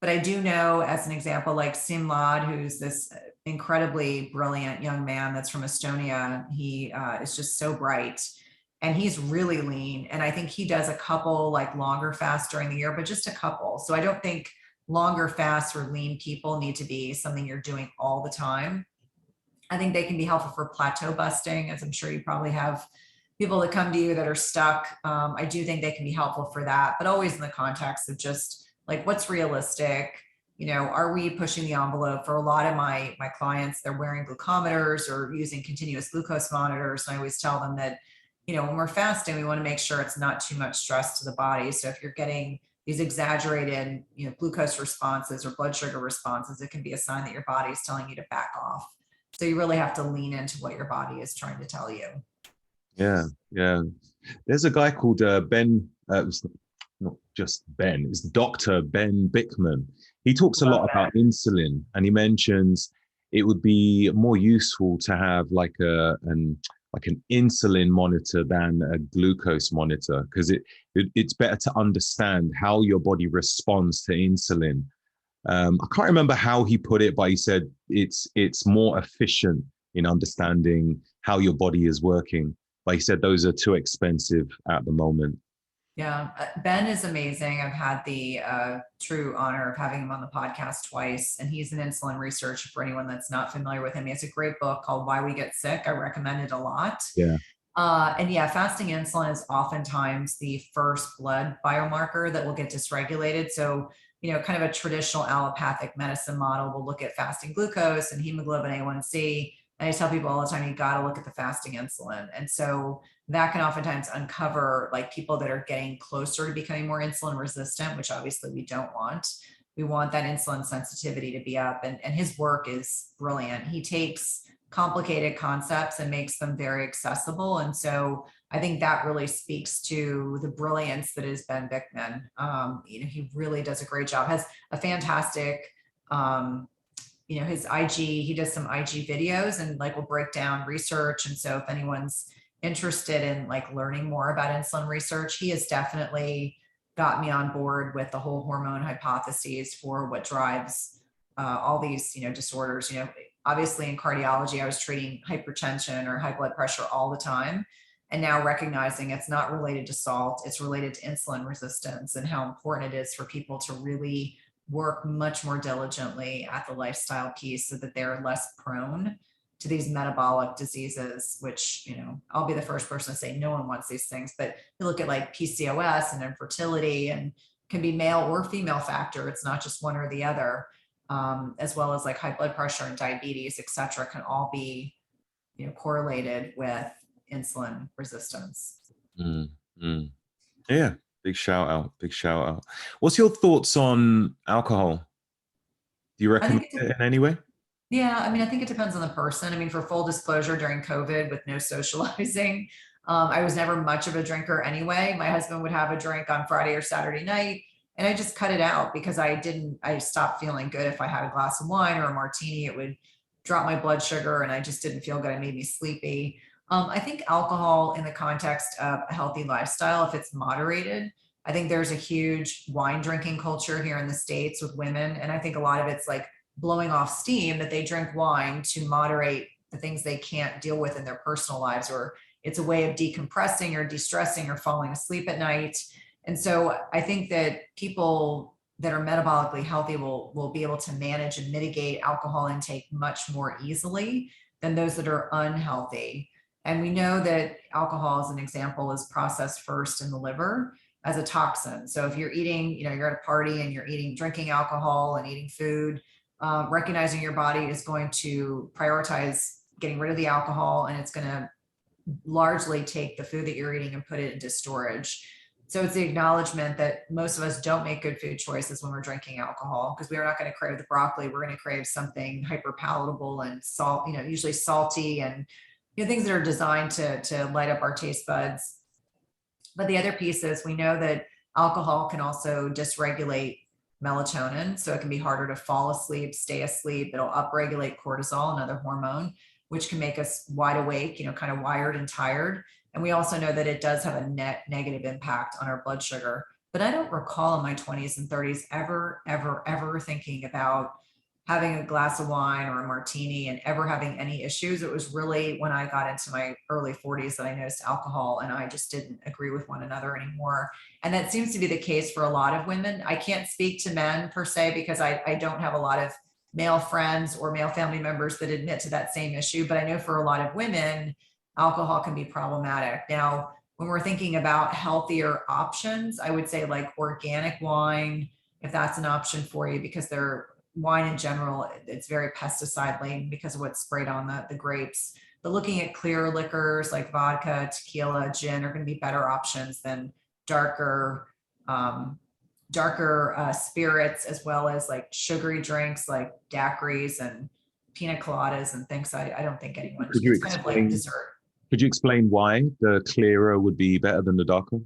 But I do know, as an example, like Simlad, who's this incredibly brilliant young man that's from Estonia. He is just so bright and he's really lean. And I think he does a couple like longer fasts during the year, but just a couple. So I don't think longer fasts for lean people need to be something you're doing all the time. I think they can be helpful for plateau busting, as I'm sure you probably have people that come to you that are stuck. I do think they can be helpful for that, but always in the context of just like what's realistic. Are we pushing the envelope? For a lot of my clients, they're wearing glucometers or using continuous glucose monitors. And I always tell them that, when we're fasting, we want to make sure it's not too much stress to the body. So if you're getting these exaggerated, glucose responses or blood sugar responses, it can be a sign that your body is telling you to back off. So you really have to lean into what your body is trying to tell you. Yeah, yeah. There's a guy called Ben. It's not just Ben. It's Dr. Ben Bickman. He talks a Love lot that. about insulin, and he mentions it would be more useful to have like an insulin monitor than a glucose monitor because it's better to understand how your body responds to insulin. I can't remember how he put it, but he said it's more efficient in understanding how your body is working. But he said those are too expensive at the moment. Yeah, Ben is amazing. I've had the true honor of having him on the podcast twice, and he's an insulin researcher. For anyone that's not familiar with him, he has a great book called Why We Get Sick. I recommend it a lot. Yeah. And yeah, fasting insulin is oftentimes the first blood biomarker that will get dysregulated. So, kind of a traditional allopathic medicine model will look at fasting glucose and hemoglobin A1C. And I tell people all the time, you got to look at the fasting insulin. And so that can oftentimes uncover like people that are getting closer to becoming more insulin resistant, which obviously we don't want. We want that insulin sensitivity to be up. And his work is brilliant. He takes complicated concepts and makes them very accessible. And so I think that really speaks to the brilliance that is Ben Bickman. He really does a great job, has a fantastic, his IG, he does some IG videos and like will break down research. And so if anyone's interested in like learning more about insulin research, he has definitely got me on board with the whole hormone hypotheses for what drives all these, disorders. Obviously in cardiology, I was treating hypertension or high blood pressure all the time. And now recognizing it's not related to salt, it's related to insulin resistance and how important it is for people to really work much more diligently at the lifestyle piece so that they're less prone to these metabolic diseases, which, I'll be the first person to say no one wants these things, but you look at like PCOS and infertility and can be male or female factor. It's not just one or the other. As well as like high blood pressure and diabetes, et cetera, can all be, correlated with insulin resistance. Mm, mm. Yeah. Big shout out. Big shout out. What's your thoughts on alcohol? Do you I recommend think it in any way? Yeah, I mean, I think it depends on the person. I mean, for full disclosure, during COVID with no socializing, I was never much of a drinker anyway. My husband would have a drink on Friday or Saturday night, and I just cut it out because I stopped feeling good. If I had a glass of wine or a martini, it would drop my blood sugar and I just didn't feel good. It made me sleepy. I think alcohol in the context of a healthy lifestyle, if it's moderated, I think there's a huge wine drinking culture here in the States with women. And I think a lot of it's like blowing off steam, that they drink wine to moderate the things they can't deal with in their personal lives, or it's a way of decompressing or de-stressing or falling asleep at night. And so I think that people that are metabolically healthy will be able to manage and mitigate alcohol intake much more easily than those that are unhealthy. And we know that alcohol, as an example, is processed first in the liver as a toxin. So if you're eating, you're at a party and you're drinking alcohol and eating food, recognizing your body is going to prioritize getting rid of the alcohol, and it's going to largely take the food that you're eating and put it into storage. So it's the acknowledgement that most of us don't make good food choices when we're drinking alcohol, because we are not going to crave the broccoli. We're going to crave something hyper palatable and salt, usually salty, and things that are designed to light up our taste buds. But the other piece is, we know that alcohol can also dysregulate melatonin. So it can be harder to fall asleep, stay asleep. It'll upregulate cortisol, another hormone, which can make us wide awake, kind of wired and tired. And we also know that it does have a net negative impact on our blood sugar. But I don't recall in my 20s and 30s ever thinking about having a glass of wine or a martini and ever having any issues. It was really when I got into my early 40s that I noticed alcohol and I just didn't agree with one another anymore. And that seems to be the case for a lot of women. I can't speak to men per se, because I don't have a lot of male friends or male family members that admit to that same issue. But I know for a lot of women, alcohol can be problematic. Now, when we're thinking about healthier options, I would say like organic wine, if that's an option for you, because wine in general, it's very pesticide laden because of what's sprayed on the grapes. But looking at clear liquors like vodka, tequila, gin are going to be better options than darker spirits, as well as like sugary drinks like daiquiris and pina coladas and things. I don't think anyone, it's kind of like dessert. Could you explain why the clearer would be better than the darker?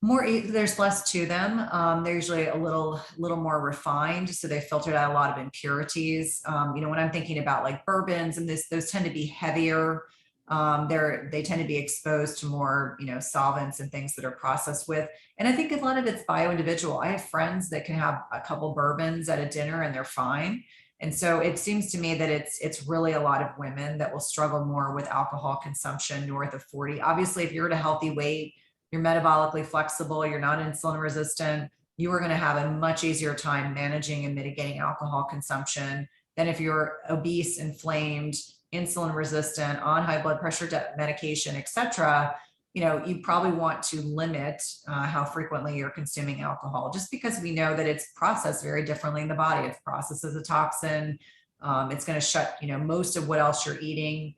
There's less to them. They're usually a little more refined, so they filtered out a lot of impurities. When I'm thinking about like bourbons and those tend to be heavier. They tend to be exposed to more, solvents and things that are processed with. And I think a lot of it's bio-individual. I have friends that can have a couple bourbons at a dinner and they're fine. And so it seems to me that it's really a lot of women that will struggle more with alcohol consumption north of 40. Obviously, if you're at a healthy weight, you're metabolically flexible, you're not insulin resistant, you are going to have a much easier time managing and mitigating alcohol consumption than if you're obese, inflamed, insulin resistant, on high blood pressure medication, et cetera. You probably want to limit how frequently you're consuming alcohol, just because we know that it's processed very differently in the body. It's processed as a toxin. It's going to shut, most of what else you're eating,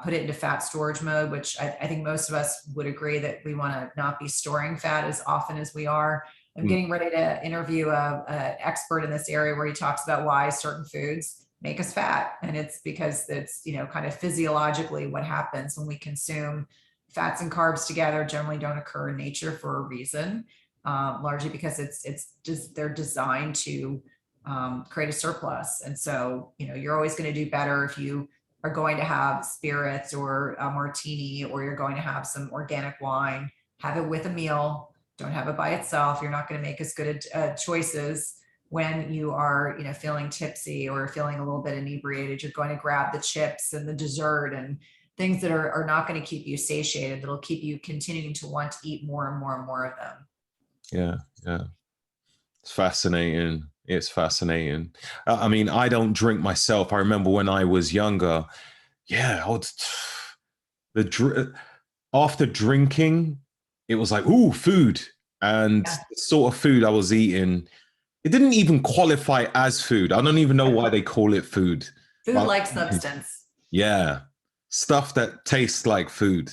put it into fat storage mode, which I think most of us would agree that we want to not be storing fat as often as we are. I'm getting ready to interview an expert in this area where he talks about why certain foods make us fat. And it's because it's, kind of physiologically what happens when we consume fats and carbs together. Generally don't occur in nature for a reason, largely because it's just, they're designed to create a surplus. And so, you're always going to do better if you are going to have spirits or a martini, or you're going to have some organic wine, have it with a meal. Don't have it by itself. You're not going to make as good choices when you are, feeling tipsy or feeling a little bit inebriated. You're going to grab the chips and the dessert and things that are not going to keep you satiated, that'll keep you continuing to want to eat more and more and more of them. Yeah. It's fascinating. It's fascinating. I mean, I don't drink myself. I remember when I was younger, after drinking, it was like, ooh, food. And the sort of food I was eating, it didn't even qualify as food. I don't even know why they call it food. Food-like substance. Yeah. Stuff that tastes like food.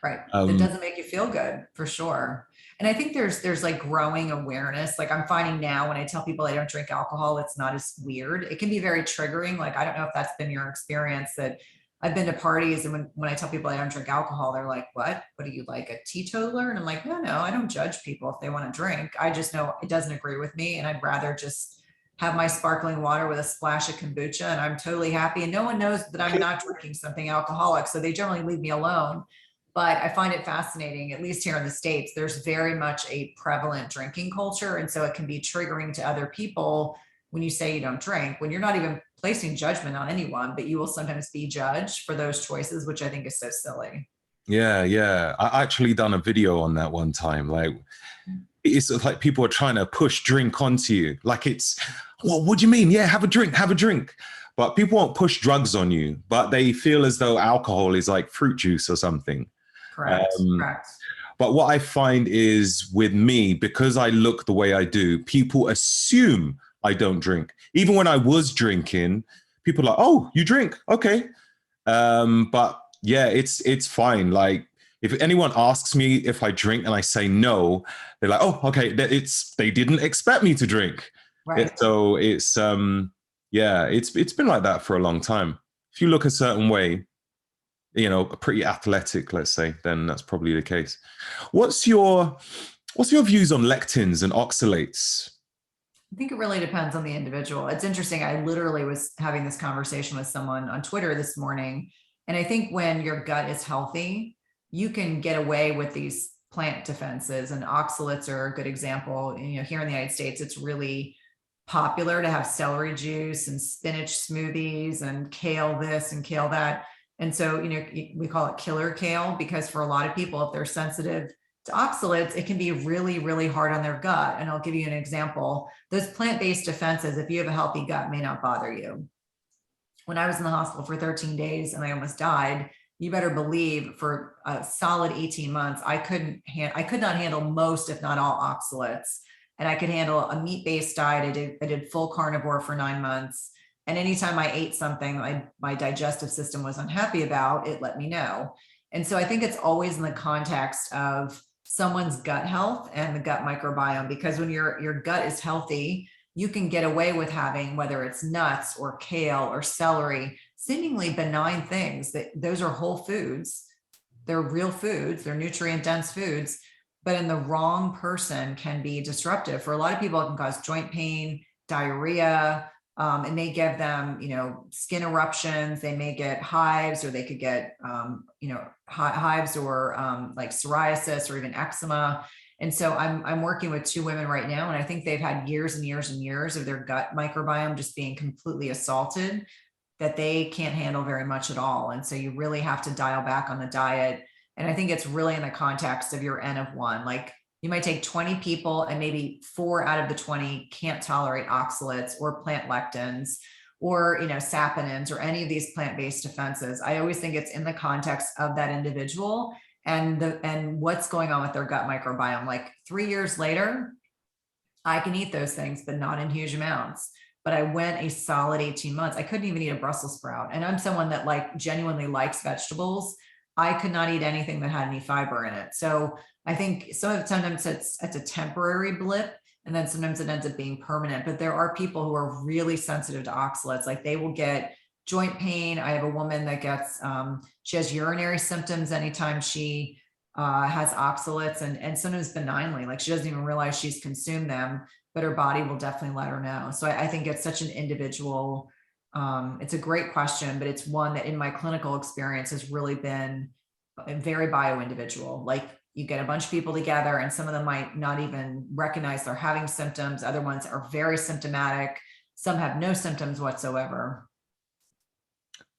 Right. It doesn't make you feel good, for sure. And I think there's like growing awareness. Like I'm finding now when I tell people I don't drink alcohol, it's not as weird. It can be very triggering. Like, I don't know if that's been your experience, that I've been to parties and when I tell people I don't drink alcohol, they're like, what are you, like a teetotaler? And I'm like, no, I don't judge people if they want to drink. I just know it doesn't agree with me. And I'd rather just have my sparkling water with a splash of kombucha and I'm totally happy. And no one knows that I'm not drinking something alcoholic. So they generally leave me alone. But I find it fascinating, at least here in the States, there's very much a prevalent drinking culture. And so it can be triggering to other people when you say you don't drink, when you're not even placing judgment on anyone, but you will sometimes be judged for those choices, which I think is so silly. Yeah, yeah. I actually done a video on that one time. Like, it's like people are trying to push drink onto you. Like it's, well, what do you mean? Yeah, have a drink, have a drink. But people won't push drugs on you, but they feel as though alcohol is like fruit juice or something. Correct. Um, Correct. but what I find is with me, because I look the way I do, people assume I don't drink. Even when I was drinking, people are like, "Oh, you drink? Okay." But yeah, it's fine. Like if anyone asks me if I drink and I say no, they're like, "Oh, okay." They didn't expect me to drink. Right. So yeah, it's been like that for a long time. If you look a certain way, you know, pretty athletic, let's say, then that's probably the case. What's your views on lectins and oxalates? I think it really depends on the individual. It's interesting. I literally was having this conversation with someone on Twitter this morning. And I think when your gut is healthy, you can get away with these plant defenses, and oxalates are a good example. You know, here in the United States, it's really popular to have celery juice and spinach smoothies and kale this and kale that. And so, you know, we call it killer kale because for a lot of people, if they're sensitive to oxalates, it can be really, really hard on their gut. And I'll give you an example. Those plant-based defenses, if you have a healthy gut, may not bother you. When I was in the hospital for 13 days and I almost died, you better believe for a solid 18 months, I could not handle most, if not all, oxalates. And I could handle a meat-based diet. I did full carnivore for 9 months. And anytime I ate something my digestive system was unhappy about, it let me know. And so I think it's always in the context of someone's gut health and the gut microbiome, because when your gut is healthy, you can get away with having, whether it's nuts or kale or celery, seemingly benign things. That those are whole foods. They're real foods. They're nutrient dense foods, but in the wrong person can be disruptive. For a lot of people, it can cause joint pain, diarrhea. It may give them, you know, skin eruptions. They may get hives, or they could get, you know, hives or like psoriasis or even eczema. And so I'm working with 2 women right now, and I think they've had years and years and years of their gut microbiome just being completely assaulted, that they can't handle very much at all. And so you really have to dial back on the diet. And I think it's really in the context of your N of 1. Like you might take 20 people and maybe 4 out of the 20 can't tolerate oxalates or plant lectins or, you know, saponins or any of these plant-based defenses. I always think it's in the context of that individual and what's going on with their gut microbiome. Like 3 years later, I can eat those things, but not in huge amounts. But I went a solid 18 months. I couldn't even eat a Brussels sprout. And I'm someone that like genuinely likes vegetables. I could not eat anything that had any fiber in it. So I think sometimes it's a temporary blip, and then sometimes it ends up being permanent. But there are people who are really sensitive to oxalates. Like they will get joint pain. I have a woman that gets, she has urinary symptoms anytime she has oxalates, and sometimes benignly, like she doesn't even realize she's consumed them, but her body will definitely let her know. So I think it's such an individual, it's a great question, but it's one that in my clinical experience has really been very bio-individual. Like you get a bunch of people together and some of them might not even recognize they're having symptoms. Other ones are very symptomatic. Some have no symptoms whatsoever.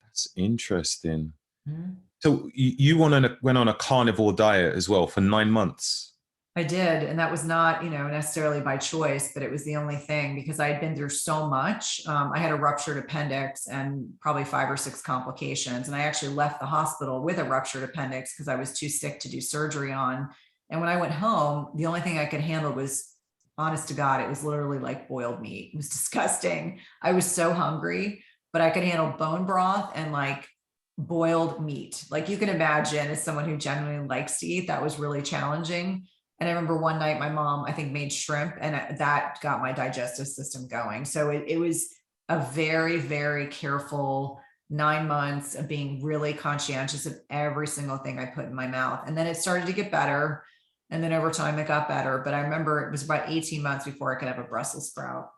That's interesting. Mm-hmm. So you went on a carnivore diet as well for 9 months. I did. And that was not, you know, necessarily by choice, but it was the only thing because I had been through so much. I had a ruptured appendix and probably 5 or 6 complications. And I actually left the hospital with a ruptured appendix because I was too sick to do surgery on. And when I went home, the only thing I could handle was, honest to God, it was literally like boiled meat. It was disgusting. I was so hungry, but I could handle bone broth and like boiled meat. Like you can imagine, as someone who genuinely likes to eat, that was really challenging. And I remember one night my mom, I think, made shrimp, and that got my digestive system going. So it was a very, very careful 9 months of being really conscientious of every single thing I put in my mouth. And then it started to get better. And then over time it got better. But I remember it was about 18 months before I could have a Brussels sprout.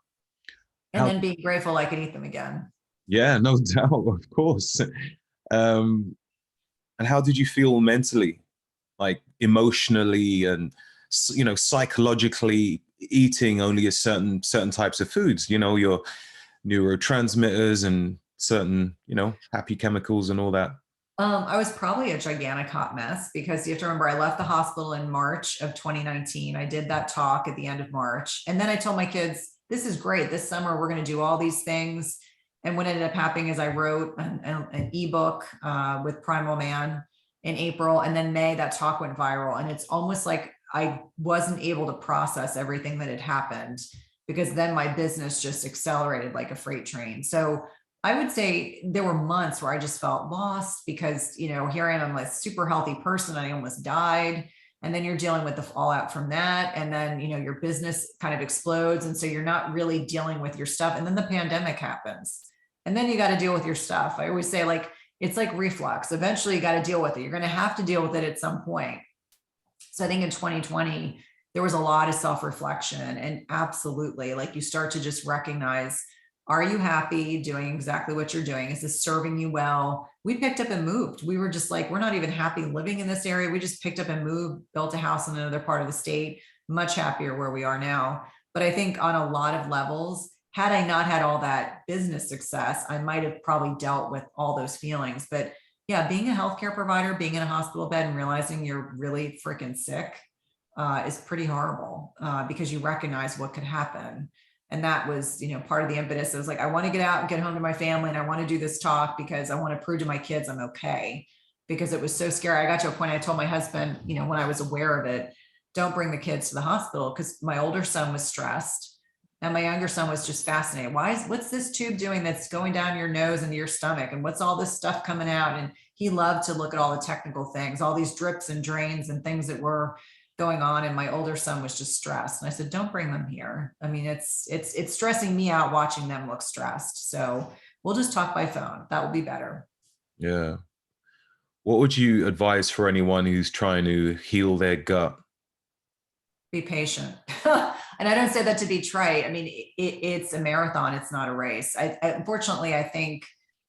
And then being grateful I could eat them again. Yeah, no doubt, of course. And how did you feel mentally, like emotionally and, you know, psychologically eating only a certain types of foods? You know, neurotransmitters and certain, happy chemicals and all that? I was probably a gigantic hot mess because you have to remember I left the hospital in March of 2019. I did that talk at the end of March. And then I told my kids, this is great. This summer, we're going to do all these things. And what ended up happening is I wrote an ebook with Primal Man in April. And then May, that talk went viral. And it's almost like I wasn't able to process everything that had happened because then my business just accelerated like a freight train. So I would say there were months where I just felt lost because, here I am, I'm a super healthy person. I almost died. And then you're dealing with the fallout from that. And then, your business kind of explodes. And so you're not really dealing with your stuff. And then the pandemic happens. And then you got to deal with your stuff. I always say, it's like reflux. Eventually you got to deal with it. You're going to have to deal with it at some point. So I think in 2020, there was a lot of self-reflection, and absolutely, you start to just recognize, are you happy doing exactly what you're doing? Is this serving you well? We picked up and moved. We were just we're not even happy living in this area. We just picked up and moved, built a house in another part of the state, much happier where we are now. But I think on a lot of levels, had I not had all that business success, I might have probably dealt with all those feelings. But yeah, being a healthcare provider, being in a hospital bed and realizing you're really freaking sick is pretty horrible because you recognize what could happen. And that was, part of the impetus. It was I want to get out and get home to my family. And I want to do this talk because I want to prove to my kids I'm okay. Because it was so scary. I got to a point, I told my husband, when I was aware of it, don't bring the kids to the hospital, because my older son was stressed and my younger son was just fascinated. What's this tube doing that's going down your nose into your stomach? And what's all this stuff coming out? And he loved to look at all the technical things, all these drips and drains and things that were going on. And my older son was just stressed. And I said, don't bring them here. I mean, it's stressing me out watching them look stressed. So we'll just talk by phone. That will be better. Yeah. What would you advise for anyone who's trying to heal their gut? Be patient. And I don't say that to be trite. I mean, it's a marathon. It's not a race. Unfortunately, I think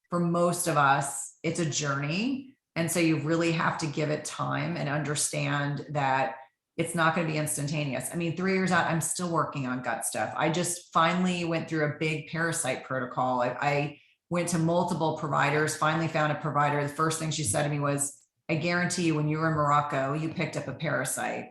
for most of us, it's a journey. And so you really have to give it time and understand that it's not going to be instantaneous. I mean, 3 years out, I'm still working on gut stuff. I just finally went through a big parasite protocol. I went to multiple providers, finally found a provider. The first thing she said to me was, I guarantee you when you were in Morocco, you picked up a parasite.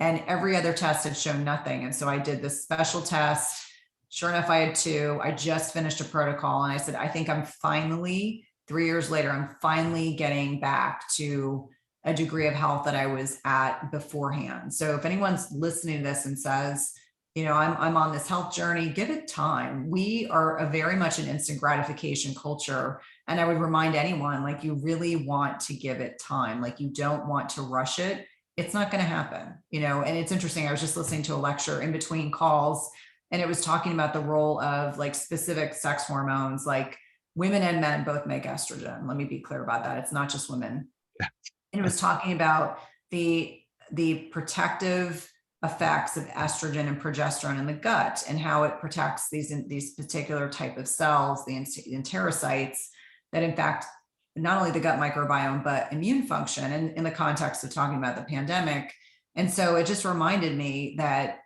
And every other test had shown nothing. And so I did this special test. Sure enough, I had 2. I just finished a protocol. And I said, I think I'm finally, 3 years later, I'm finally getting back to a degree of health that I was at beforehand. So if anyone's listening to this and says, I'm on this health journey, give it time. We are a very much an instant gratification culture. And I would remind anyone, you really want to give it time. You don't want to rush it. It's not going to happen, and it's interesting. I was just listening to a lecture in between calls, and it was talking about the role of specific sex hormones, women and men both make estrogen. Let me be clear about that. It's not just women. And it was talking about the protective effects of estrogen and progesterone in the gut and how it protects these particular type of cells, the enterocytes, that in fact, not only the gut microbiome, but immune function, and in the context of talking about the pandemic. And so it just reminded me that,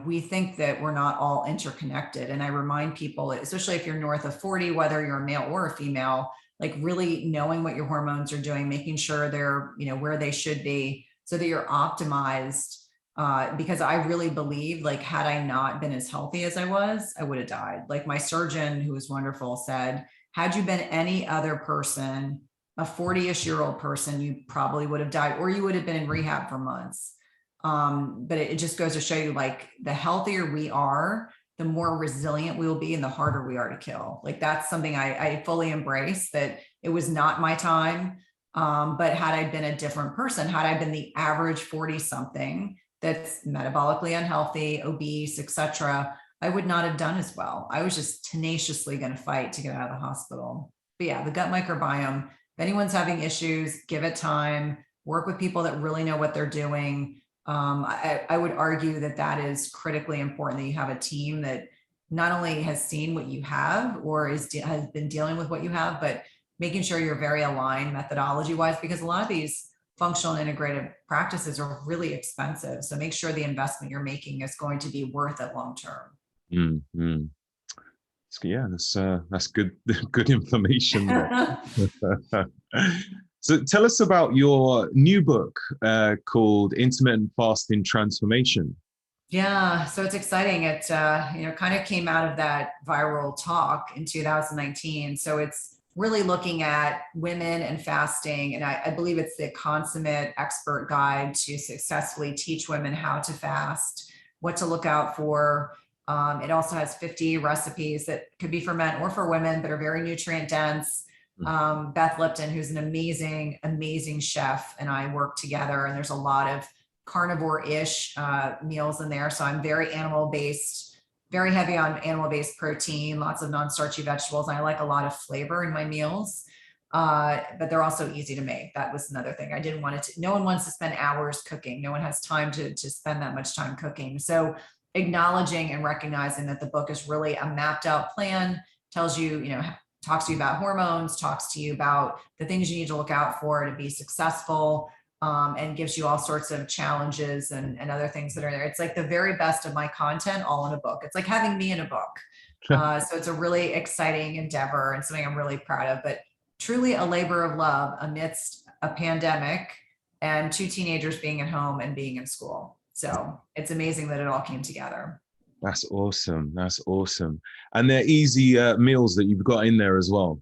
we think that we're not all interconnected. And I remind people, especially if you're north of 40, whether you're a male or a female, really knowing what your hormones are doing, making sure they're, where they should be so that you're optimized. Because I really believe, had I not been as healthy as I was, I would have died. My surgeon, who was wonderful, said, had you been any other person, a 40-ish-year-old person, you probably would have died, or you would have been in rehab for months. But it just goes to show you, the healthier we are, the more resilient we will be and the harder we are to kill. That's something I fully embrace, that it was not my time. But had I been a different person, had I been the average 40-something that's metabolically unhealthy, obese, etc., I would not have done as well. I was just tenaciously going to fight to get out of the hospital. But yeah, the gut microbiome, if anyone's having issues, give it time, work with people that really know what they're doing. I would argue that is critically important, that you have a team that not only has seen what you have or has been dealing with what you have, but making sure you're very aligned methodology wise, because a lot of these functional and integrative practices are really expensive. So make sure the investment you're making is going to be worth it long term. Mm-hmm. Yeah, that's good good information there. So tell us about your new book called Intermittent Fasting Transformation. Yeah, so it's exciting. It kind of came out of that viral talk in 2019. So it's really looking at women and fasting, and I believe it's the consummate expert guide to successfully teach women how to fast, what to look out for. It also has 50 recipes that could be for men or for women, but are very nutrient dense. Beth Lipton, who's an amazing, amazing chef, and I work together, and there's a lot of carnivore-ish meals in there. So I'm very animal-based, very heavy on animal-based protein, lots of non-starchy vegetables. And I like a lot of flavor in my meals, but they're also easy to make. That was another thing. I didn't want it to, no one wants to spend hours cooking. No one has time to spend that much time cooking. So acknowledging and recognizing that the book is really a mapped out plan, tells you, talks to you about hormones, talks to you about the things you need to look out for to be successful, and gives you all sorts of challenges and other things that are there. It's like the very best of my content all in a book. It's like having me in a book. So it's a really exciting endeavor and something I'm really proud of, but truly a labor of love amidst a pandemic and 2 teenagers being at home and being in school. So it's amazing that it all came together. That's awesome. That's awesome. And they're easy meals that you've got in there as well.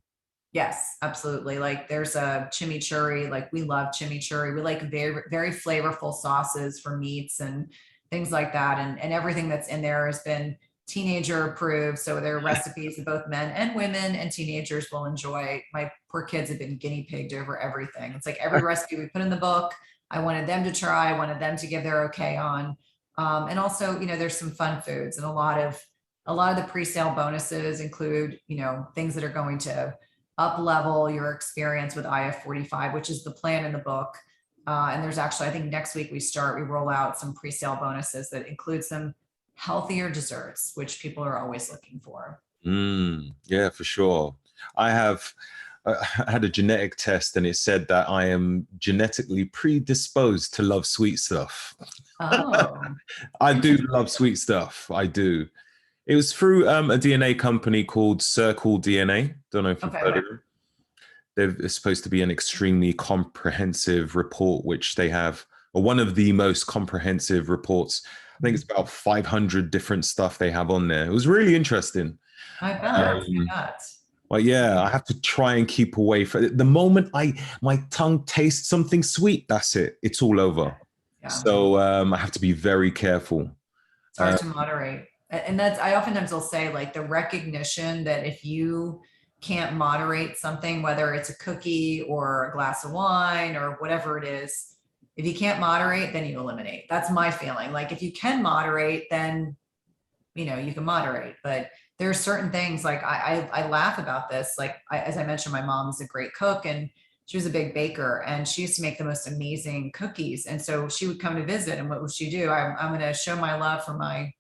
Yes, absolutely. Like there's a chimichurri, like we love chimichurri. We like very, very flavorful sauces for meats and things like that. And everything that's in there has been teenager approved. So there are recipes that both men and women and teenagers will enjoy. My poor kids have been guinea pigged over everything. It's like every recipe we put in the book, I wanted them to try, I wanted them to give their okay on. And also, there's some fun foods, and a lot of the pre-sale bonuses include, things that are going to up level your experience with IF45, which is the plan in the book. And there's actually, I think next week we roll out some pre-sale bonuses that include some healthier desserts, which people are always looking for. Yeah, for sure. I had a genetic test and it said that I am genetically predisposed to love sweet stuff. Oh, I do love sweet stuff. I do. It was through a DNA company called Circle DNA. Don't know if you've heard of it. They're supposed to be an extremely comprehensive report, which they have, or one of the most comprehensive reports. I think it's about 500 different stuff they have on there. It was really interesting. I bet. Well, yeah, I have to try and keep away from it. The moment my tongue tastes something sweet, that's it. It's all over. Yeah. So I have to be very careful. It's hard to moderate. And I oftentimes will say, like, the recognition that if you can't moderate something, whether it's a cookie or a glass of wine or whatever it is, if you can't moderate, then you eliminate. That's my feeling. Like, if you can moderate, then, you can moderate. But there are certain things, like I laugh about this. Like, as I mentioned, my mom is a great cook and she was a big baker, and she used to make the most amazing cookies. And so she would come to visit, and what would she do? I'm going to show my love for my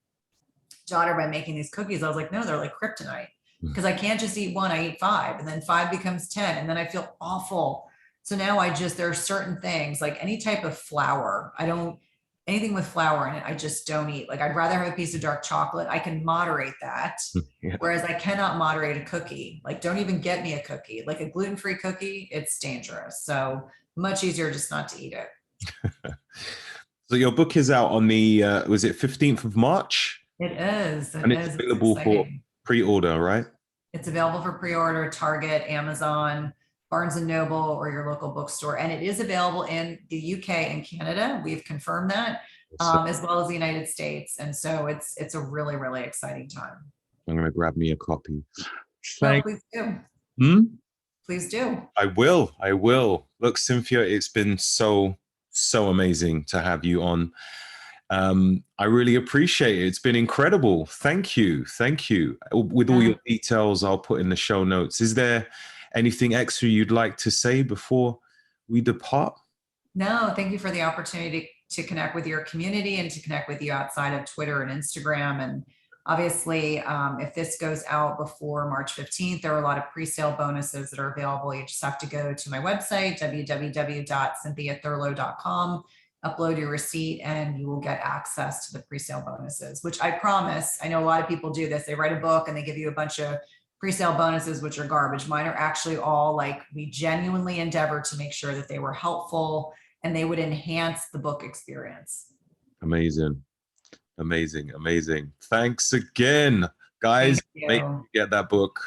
daughter by making these cookies. I was like, no, they're like kryptonite, because I can't just eat one, I eat 5, and then 5 becomes 10, and then I feel awful. So now there are certain things, like any type of flour, anything with flour in it, I just don't eat. Like, I'd rather have a piece of dark chocolate. I can moderate that. Yeah. Whereas I cannot moderate a cookie. Like, don't even get me a cookie, like a gluten-free cookie. It's dangerous. So much easier just not to eat it. So your book is out on the, was it 15th of March? It is. And it's available for pre-order, right? It's available for pre-order, Target, Amazon, Barnes & Noble, or your local bookstore. And it is available in the UK and Canada. We've confirmed that, as well as the United States. And so it's a really, really exciting time. I'm going to grab me a copy. Please do. Please do. I will. Look, Cynthia, it's been so amazing to have you on. I really appreciate it. It's been incredible. Thank you. With all your details, I'll put in the show notes. Is there anything extra you'd like to say before we depart? No, thank you for the opportunity to connect with your community and to connect with you outside of Twitter and Instagram. And obviously, if this goes out before March 15th, there are a lot of pre-sale bonuses that are available. You just have to go to my website, www.cynthiathurlow.com. upload your receipt, and you will get access to the pre-sale bonuses, which I promise. I know a lot of people do this. They write a book and they give you a bunch of pre-sale bonuses, which are garbage. Mine are actually all like, we genuinely endeavor to make sure that they were helpful and they would enhance the book experience. Amazing. Amazing. Amazing. Thanks again, guys. Make sure you get that book.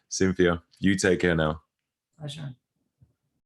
Cynthia, you take care now. Pleasure.